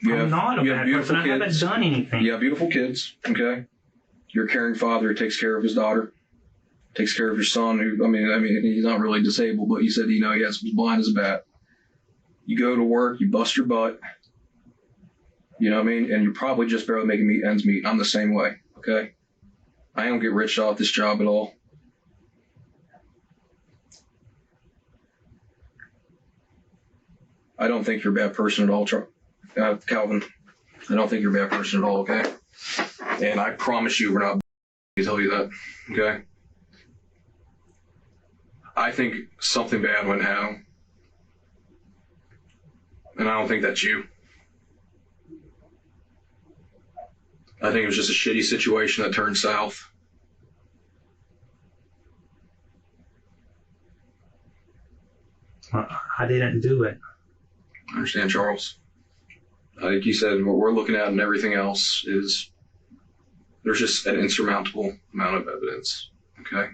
Speaker 1: I'm not a bad person. I haven't done anything.
Speaker 2: You have beautiful kids, okay? You're a caring father who takes care of his daughter, takes care of your son, who, I mean, he's not really disabled, but you said, he was blind as a bat. You go to work, you bust your butt, you know what I mean? And you're probably just barely making ends meet. I'm the same way, okay? I don't get rich off this job at all. I don't think you're a bad person at all, Calvin. I don't think you're a bad person at all, okay? And I promise you we're not to tell you that, okay? I think something bad went down. And I don't think that's you. I think it was just a shitty situation that turned south.
Speaker 1: I didn't do it.
Speaker 2: I understand, Charles. I think you said what we're looking at and everything else is there's just an insurmountable amount of evidence, okay?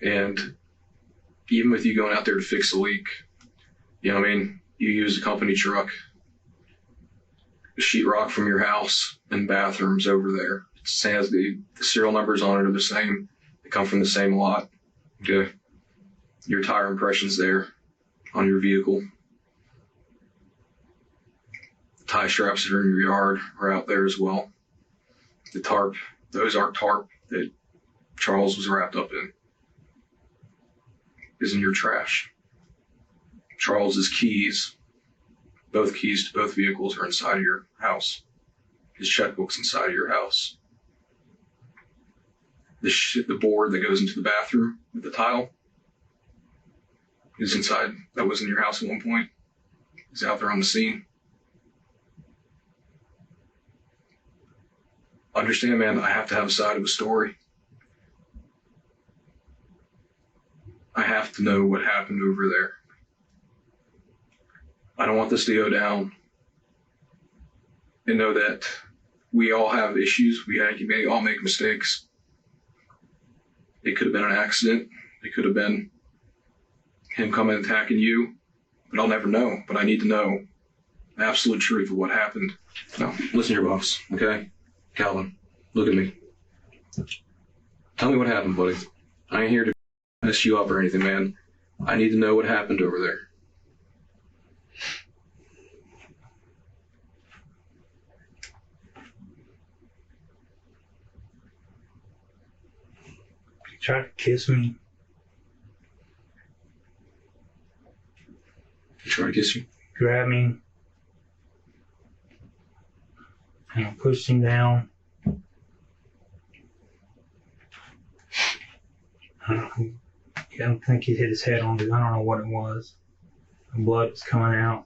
Speaker 2: And even with you going out there to fix a leak, you know what I mean? You use a company truck, sheetrock from your house and bathrooms over there. It has the serial numbers on it are the same. They come from the same lot, okay? Your tire impressions there on your vehicle. The tie straps that are in your yard are out there as well. The tarp, those aren't tarp that Charles was wrapped up in. Is in your trash. Charles's keys, both keys to both vehicles are inside of your house. His checkbook's inside of your house. The board that goes into the bathroom with the tile is inside. That was in your house at one point. He's out there on the scene. Understand, man, I have to have a side of a story. I have to know what happened over there. I don't want this to go down. And know that we all have issues. We may all make mistakes. It could have been an accident. It could have been him coming and attacking you. But I'll never know. But I need to know the absolute truth of what happened. Now, listen to your boss, okay? Calvin, look at me. Tell me what happened, buddy. I ain't here to mess you up or anything, man. I need to know what happened over there.
Speaker 1: He tried to kiss me.
Speaker 2: He tried to kiss you?
Speaker 1: Grabbed me. And I pushed him down. I don't think he hit his head on it. I don't know what it was. The blood was coming out.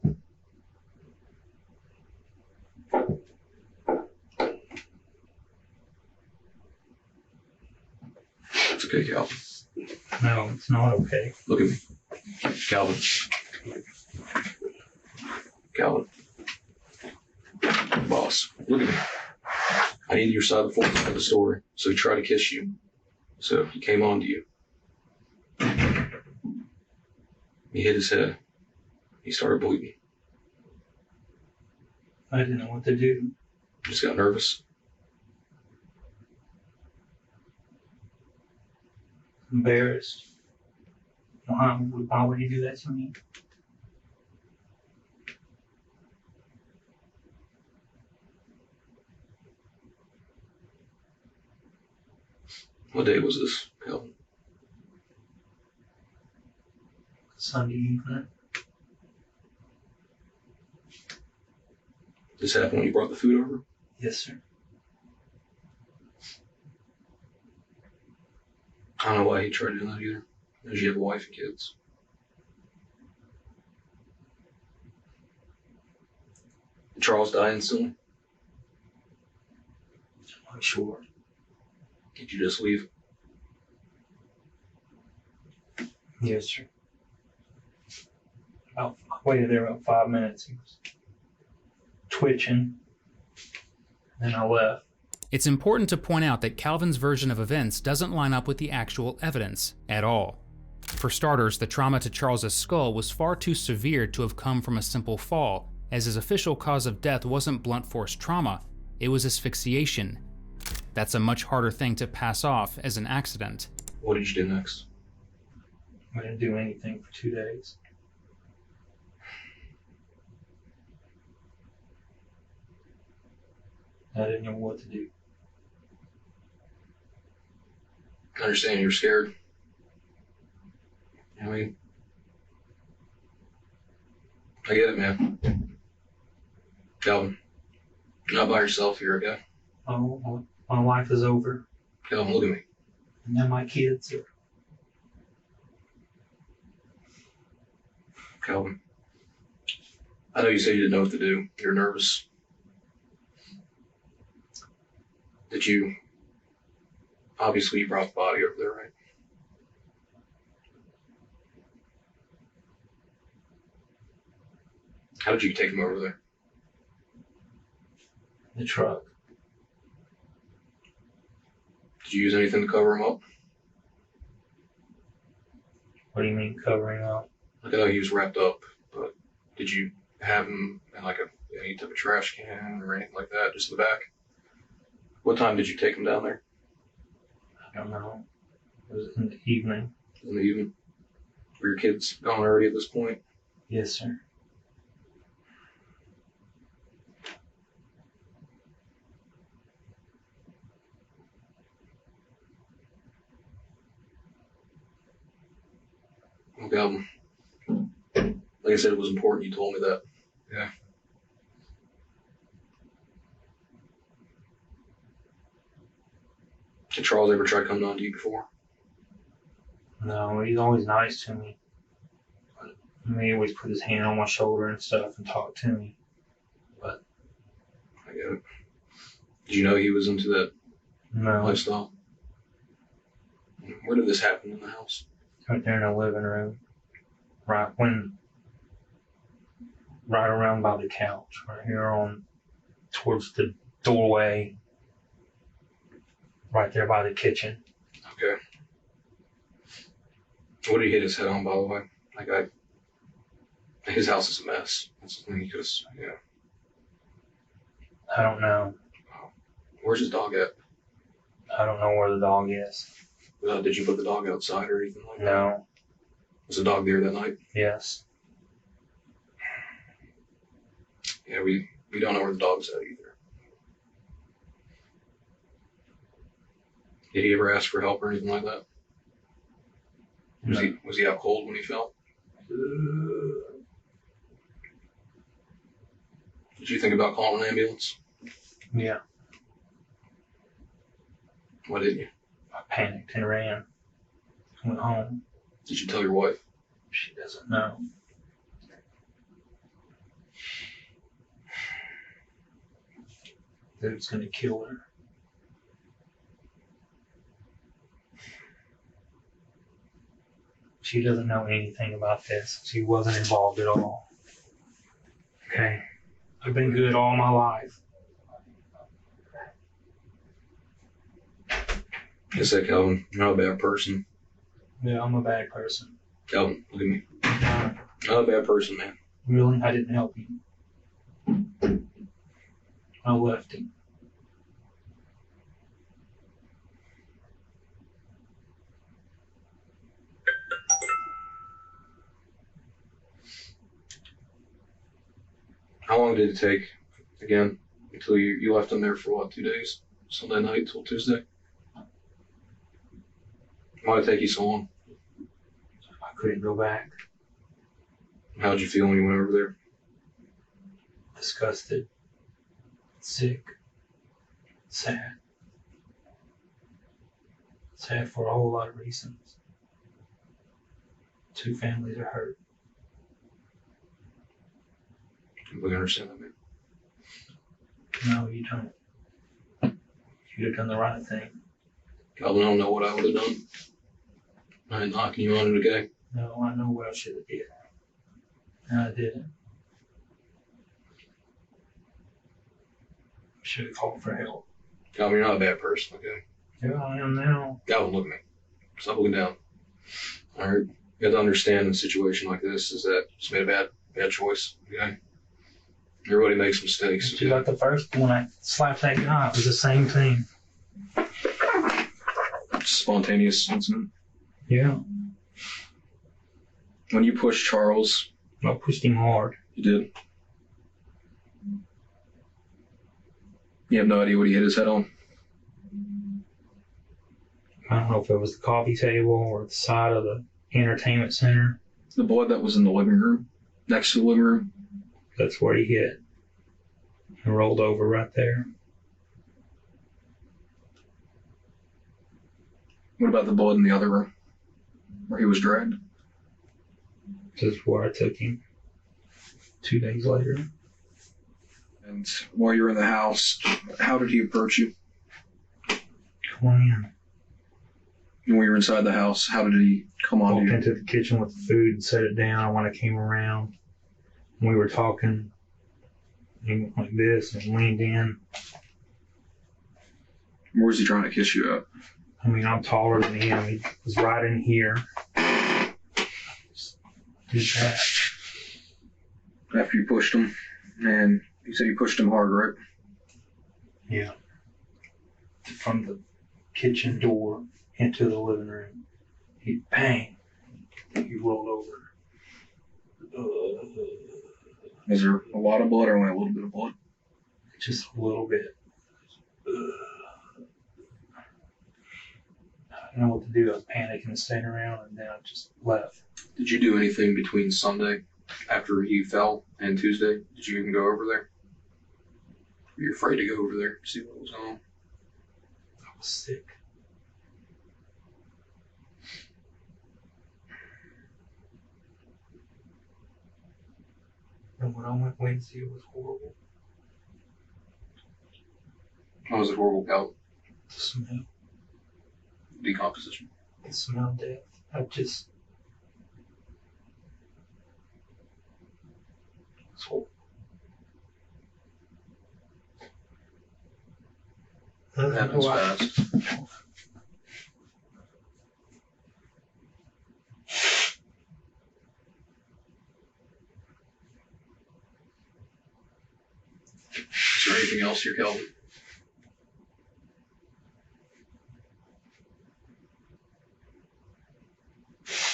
Speaker 2: It's okay, Calvin.
Speaker 1: No, it's not okay.
Speaker 2: Look at me. Calvin. Calvin. Boss, look at me. I need your side of the story. So he tried to kiss you. So he came on to you. He hit his head. He started bleeding.
Speaker 1: I didn't know what to do.
Speaker 2: Just got nervous.
Speaker 1: Embarrassed. Why would he do that to me?
Speaker 2: What day was this, Calvin?
Speaker 1: Sunday evening.
Speaker 2: This happened when you brought the food over?
Speaker 1: Yes, sir.
Speaker 2: I don't know why he tried doing that either. Because you have a wife and kids. Did Charles die instantly?
Speaker 1: I'm not sure.
Speaker 2: Did you just leave?
Speaker 1: Yes, sir. I waited there about 5 minutes. He was twitching. Then I left.
Speaker 4: It's important to point out that Calvin's version of events doesn't line up with the actual evidence at all. For starters, the trauma to Charles's skull was far too severe to have come from a simple fall, as his official cause of death wasn't blunt force trauma, it was asphyxiation. That's a much harder thing to pass off as an accident.
Speaker 2: What did you do next?
Speaker 1: I didn't do anything for 2 days. I didn't know what to do.
Speaker 2: I understand you're scared. I mean, I get it, man. Calvin, you're not by yourself here, okay?
Speaker 1: Oh, my life is over.
Speaker 2: Calvin, look at me.
Speaker 1: And now my kids are.
Speaker 2: Calvin, I know you said you didn't know what to do. You're nervous. Did you? Obviously, you brought the body over there, right? How did you take him over there?
Speaker 1: The truck.
Speaker 2: Did you use anything to cover him up?
Speaker 1: What do you mean covering up?
Speaker 2: Like, I know he was wrapped up, but did you have him in like any type of trash can or anything like that, just in the back? What time did you take him down there?
Speaker 1: I don't know. It was in the evening.
Speaker 2: In the evening? Were your kids gone already at this point?
Speaker 1: Yes, sir.
Speaker 2: Well, Calvin, like I said, it was important you told me that. Yeah. Did Charles ever try coming on to you before?
Speaker 1: No, he's always nice to me. But he always put his hand on my shoulder and stuff and talk to me. But
Speaker 2: I get it. Did you know he was into that
Speaker 1: no,
Speaker 2: lifestyle? Where did this happen in the house?
Speaker 1: right there in the living room. Right around by the couch. Right here towards the doorway. Right there by the kitchen.
Speaker 2: Okay. What did he hit his head on, by the way? His house is a mess. That's the thing he could have, yeah.
Speaker 1: I don't know.
Speaker 2: Where's his dog at?
Speaker 1: I don't know where the dog is.
Speaker 2: Did you put the dog outside or anything like that?
Speaker 1: No.
Speaker 2: Was the dog there that night?
Speaker 1: Yes.
Speaker 2: Yeah, we don't know where the dog's at either. Did he ever ask for help or anything like that?
Speaker 1: No.
Speaker 2: Was he out cold when he fell? Did you think about calling an ambulance?
Speaker 1: Yeah.
Speaker 2: Why didn't you?
Speaker 1: I panicked and ran. Went home.
Speaker 2: Did you tell your wife?
Speaker 1: She doesn't know. Dude's gonna kill her. She doesn't know anything about this. She wasn't involved at all. Okay. I've been good all my life.
Speaker 2: Like I said, Calvin, you're not a bad person.
Speaker 1: Yeah, I'm a bad person.
Speaker 2: Calvin, look at me. Not a bad person, man.
Speaker 1: Really? I didn't help you. I left him.
Speaker 2: How long did it take, again, until you left him there for what, 2 days? Sunday night till Tuesday? Why did it take you so long?
Speaker 1: I couldn't go back.
Speaker 2: How did you feel when you went over there?
Speaker 1: Disgusted. Sick. Sad. Sad for a whole lot of reasons. 2 families are hurt.
Speaker 2: We understand that, man.
Speaker 1: No, you don't. You'd have done the right thing.
Speaker 2: Calvin, I don't know what I would have done. I ain't knocking you on it, okay?
Speaker 1: No, I know what I should have did. And I didn't. I should have called for help.
Speaker 2: Calvin, you're not a bad person, okay?
Speaker 1: Yeah, I am now.
Speaker 2: Calvin, look at me. Stop looking down. All right? You have to understand in a situation like this is that you just made a bad choice, okay? Everybody makes mistakes.
Speaker 1: Just like the first when I slapped that guy, it was the same thing.
Speaker 2: Spontaneous incident.
Speaker 1: Yeah.
Speaker 2: When you pushed Charles,
Speaker 1: I pushed him hard.
Speaker 2: you did. You have no idea what he hit his head on.
Speaker 1: I don't know if it was the coffee table or the side of the entertainment center.
Speaker 2: The blood that was in the living room, next to the living room.
Speaker 1: That's where he hit. He rolled over right there.
Speaker 2: What about the blood in the other room, where he was dragged?
Speaker 1: This is where I took him 2 days later.
Speaker 2: And while you were in the house, how did he approach you?
Speaker 1: Come on in.
Speaker 2: And when you were inside the house, how did he come on
Speaker 1: Walked
Speaker 2: to you?
Speaker 1: into the kitchen with the food and set it down. When I came around, we were talking. He went like this and leaned in.
Speaker 2: Where was he trying to kiss you at?
Speaker 1: I mean, I'm taller than him. He was right in here. Just that.
Speaker 2: After you pushed him, and you said you pushed him hard, right?
Speaker 1: Yeah. From the kitchen door into the living room. He bang. He rolled over.
Speaker 2: Was there a lot of blood or only a little bit of blood?
Speaker 1: Just a little bit. I didn't know what to do. I was panicking and staying around, and then I just left.
Speaker 2: Did you do anything between Sunday after he fell and Tuesday? Did you even go over there? Were you afraid to go over there to see what was going on?
Speaker 1: I was sick. And when I went Wednesday, it was horrible.
Speaker 2: How was it horrible, Cal?
Speaker 1: The smell.
Speaker 2: Decomposition.
Speaker 1: The smell of death. It's horrible.
Speaker 2: It happens fast. Is there anything else here, Kelvin?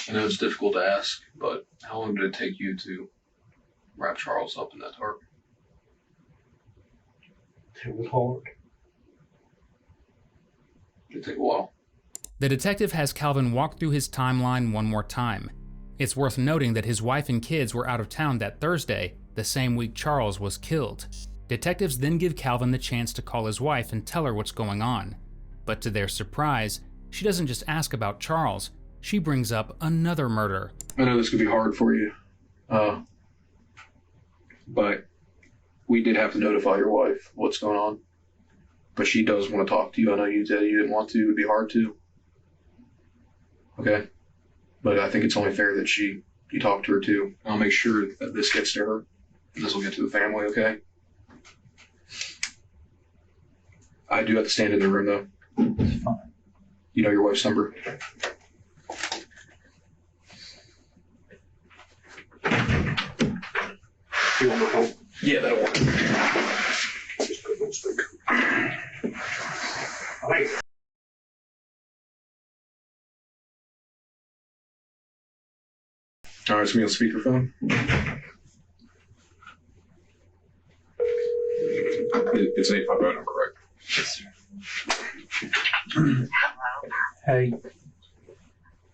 Speaker 2: I know it's difficult to ask, but how long did it take you to wrap Charles up in that tarp?
Speaker 1: It was hard.
Speaker 2: Did it take a while?
Speaker 4: The detective has Calvin walk through his timeline one more time. It's worth noting that his wife and kids were out of town that Thursday, the same week Charles was killed. Detectives then give Calvin the chance to call his wife and tell her what's going on. But to their surprise, she doesn't just ask about Charles, she brings up another murder.
Speaker 2: I know this could be hard for you, but we did have to notify your wife what's going on. But she does want to talk to you. I know you said you didn't want to. It would be hard to. Okay? But I think it's only fair that you talk to her too. I'll make sure that this gets to her. This will get to the family, okay? I do have to stand in the room though.
Speaker 1: It's fine.
Speaker 2: You know your wife's number?
Speaker 5: You want my phone?
Speaker 2: Yeah, that'll work.
Speaker 5: Just put it on speaker. Hey.
Speaker 2: All right, it's me on speakerphone. It's an 850 number, right?
Speaker 1: Yes, sir.
Speaker 3: Hello.
Speaker 1: Hey,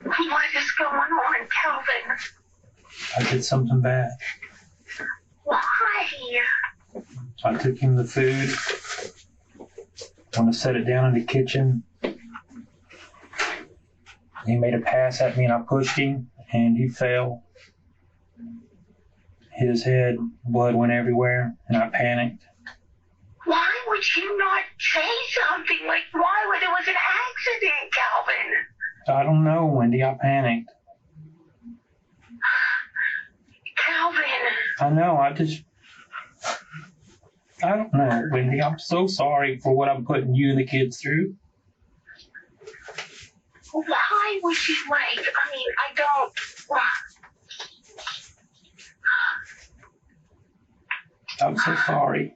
Speaker 3: What is going on, Calvin?
Speaker 1: I did something bad.
Speaker 3: Why?
Speaker 1: I took him the food. When I set it down in the kitchen, he made a pass at me and I pushed him and he fell. Hit his head, blood went everywhere, and I panicked.
Speaker 3: Why would you not say something? Like, why would it was an accident, Calvin?
Speaker 1: I don't know, Wendy, I panicked.
Speaker 6: I know. I don't know, Wendy. I'm so sorry for what I'm putting you and the kids through.
Speaker 3: Why would you wait? I mean, I don't.
Speaker 6: I'm so sorry.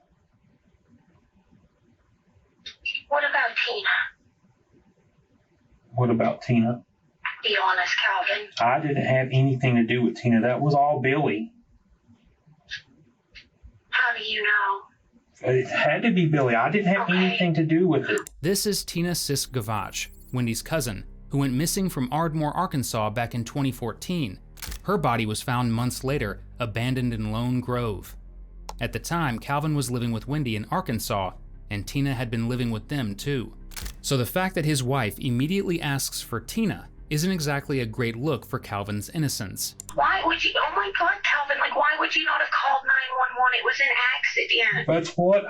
Speaker 3: What about Tina?
Speaker 6: What about Tina?
Speaker 3: Be honest, Calvin.
Speaker 6: I didn't have anything to do with Tina. That was all Billy.
Speaker 3: How do you know?
Speaker 6: It had to be Billy. I didn't have anything to do with it.
Speaker 4: This is Tina Sisk-Gavach, Wendy's cousin, who went missing from Ardmore, Arkansas back in 2014. Her body was found months later, abandoned in Lone Grove. At the time, Calvin was living with Wendy in Arkansas, and Tina had been living with them too. So the fact that his wife immediately asks for Tina isn't exactly a great look for Calvin's innocence.
Speaker 3: Why would you? Oh my God, Calvin! Like, why would you not have called 911? It was an accident.
Speaker 6: That's what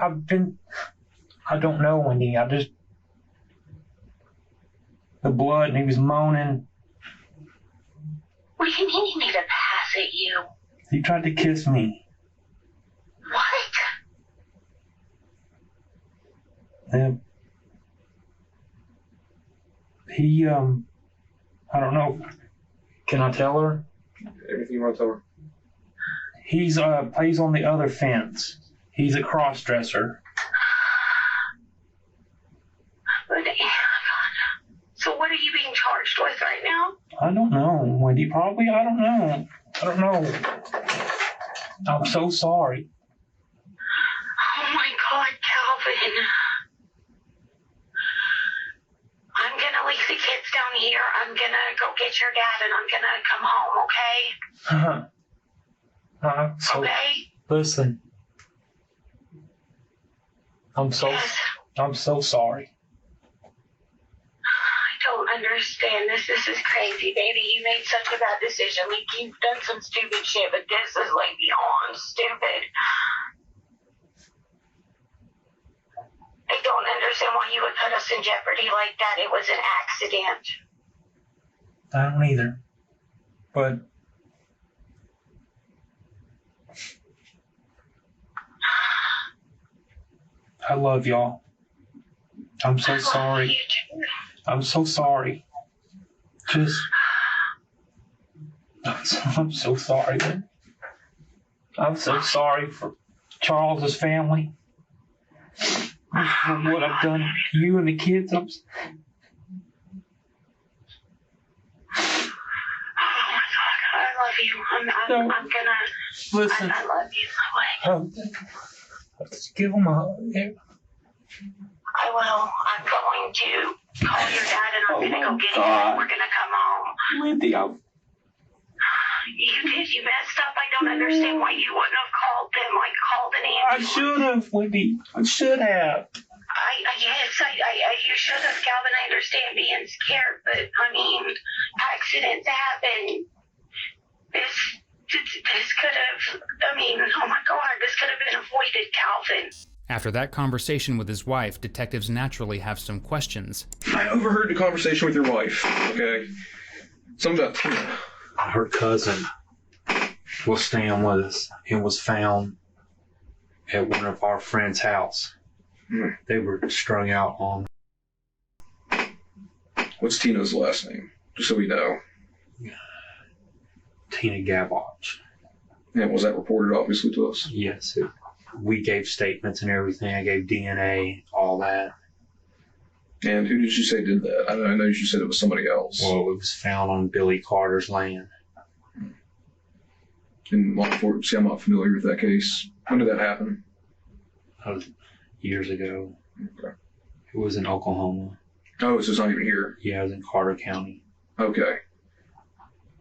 Speaker 6: I don't know, Wendy. The blood, and he was moaning.
Speaker 3: What do you mean he made a pass at you?
Speaker 6: He tried to kiss me.
Speaker 3: What?
Speaker 6: And I don't know. Can I tell her?
Speaker 2: Everything you want to tell her.
Speaker 6: He's plays on the other fence. He's a cross-dresser.
Speaker 3: So what are you being charged with right now?
Speaker 6: I don't know, Wendy. Probably, I don't know. I'm so sorry.
Speaker 3: Oh my God, Calvin. I'm gonna leave the kids down here. I'm gonna go get your dad and I'm gonna come home, okay?
Speaker 6: So,
Speaker 3: Okay?
Speaker 6: listen. I'm so sorry.
Speaker 3: I don't understand this. This is crazy, baby. You made such a bad decision. Like, you've done some stupid shit, but this is like beyond stupid. I don't understand why you would put us in jeopardy like that. It was an accident.
Speaker 6: I don't either. But I love y'all. I'm so sorry.
Speaker 3: You too.
Speaker 6: I'm so sorry. I'm so sorry, man. I'm so sorry for Charles's family. For what I've done to you and the kids.
Speaker 3: Oh my God, I love you. I'm gonna.
Speaker 6: Listen.
Speaker 3: I love you.
Speaker 6: Just give him a hug.
Speaker 3: I will. I'm going to call your dad and I'm gonna go get him
Speaker 6: God.
Speaker 3: and we're gonna come home.
Speaker 6: Wendy,
Speaker 3: You did. You messed up. I don't understand why you wouldn't have called them. Like, called an
Speaker 6: I
Speaker 3: ambulance.
Speaker 6: should have, Wendy. I should have.
Speaker 3: You should have, Calvin. I understand being scared, but I mean, accidents happen. This could have. I mean, oh my God, this could have been avoided, Calvin.
Speaker 4: After that conversation with his wife, detectives naturally have some questions.
Speaker 2: I overheard the conversation with your wife, okay? Something about Tina.
Speaker 1: Her cousin was staying with us and was found at one of our friends' house. They were strung out on.
Speaker 2: What's Tina's last name? Just so we know.
Speaker 1: Tina Gavach.
Speaker 2: And was that reported, obviously, to us?
Speaker 1: Yes, we gave statements and everything. I gave DNA, all that.
Speaker 2: And who did you say did that? I know you said it was somebody else.
Speaker 1: Well, it was found on Billy Carter's land.
Speaker 2: And see, I'm not familiar with that case. When did that happen?
Speaker 1: That was years ago.
Speaker 2: Okay.
Speaker 1: It was in Oklahoma.
Speaker 2: Oh, so it's not even here.
Speaker 1: Yeah, it was in Carter County.
Speaker 2: Okay.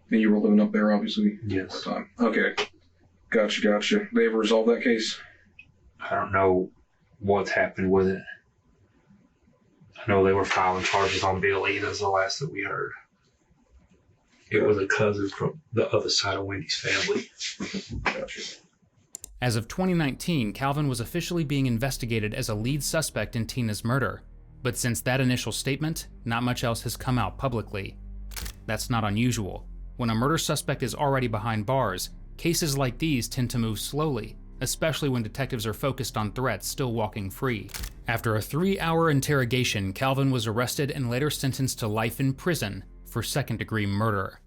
Speaker 2: And you were living up there, obviously?
Speaker 1: Yes.
Speaker 2: At the time. Okay. Gotcha. They ever resolved that case?
Speaker 1: I don't know what's happened with it. I know they were filing charges on Billy. That's the last that we heard. It was a cousin from the other side of Wendy's family.
Speaker 2: Gotcha.
Speaker 4: As of 2019, Calvin was officially being investigated as a lead suspect in Tina's murder. But since that initial statement, not much else has come out publicly. That's not unusual. When a murder suspect is already behind bars, Cases like these tend to move slowly, especially when detectives are focused on threats still walking free. After a 3-hour interrogation, Calvin was arrested and later sentenced to life in prison for second-degree murder.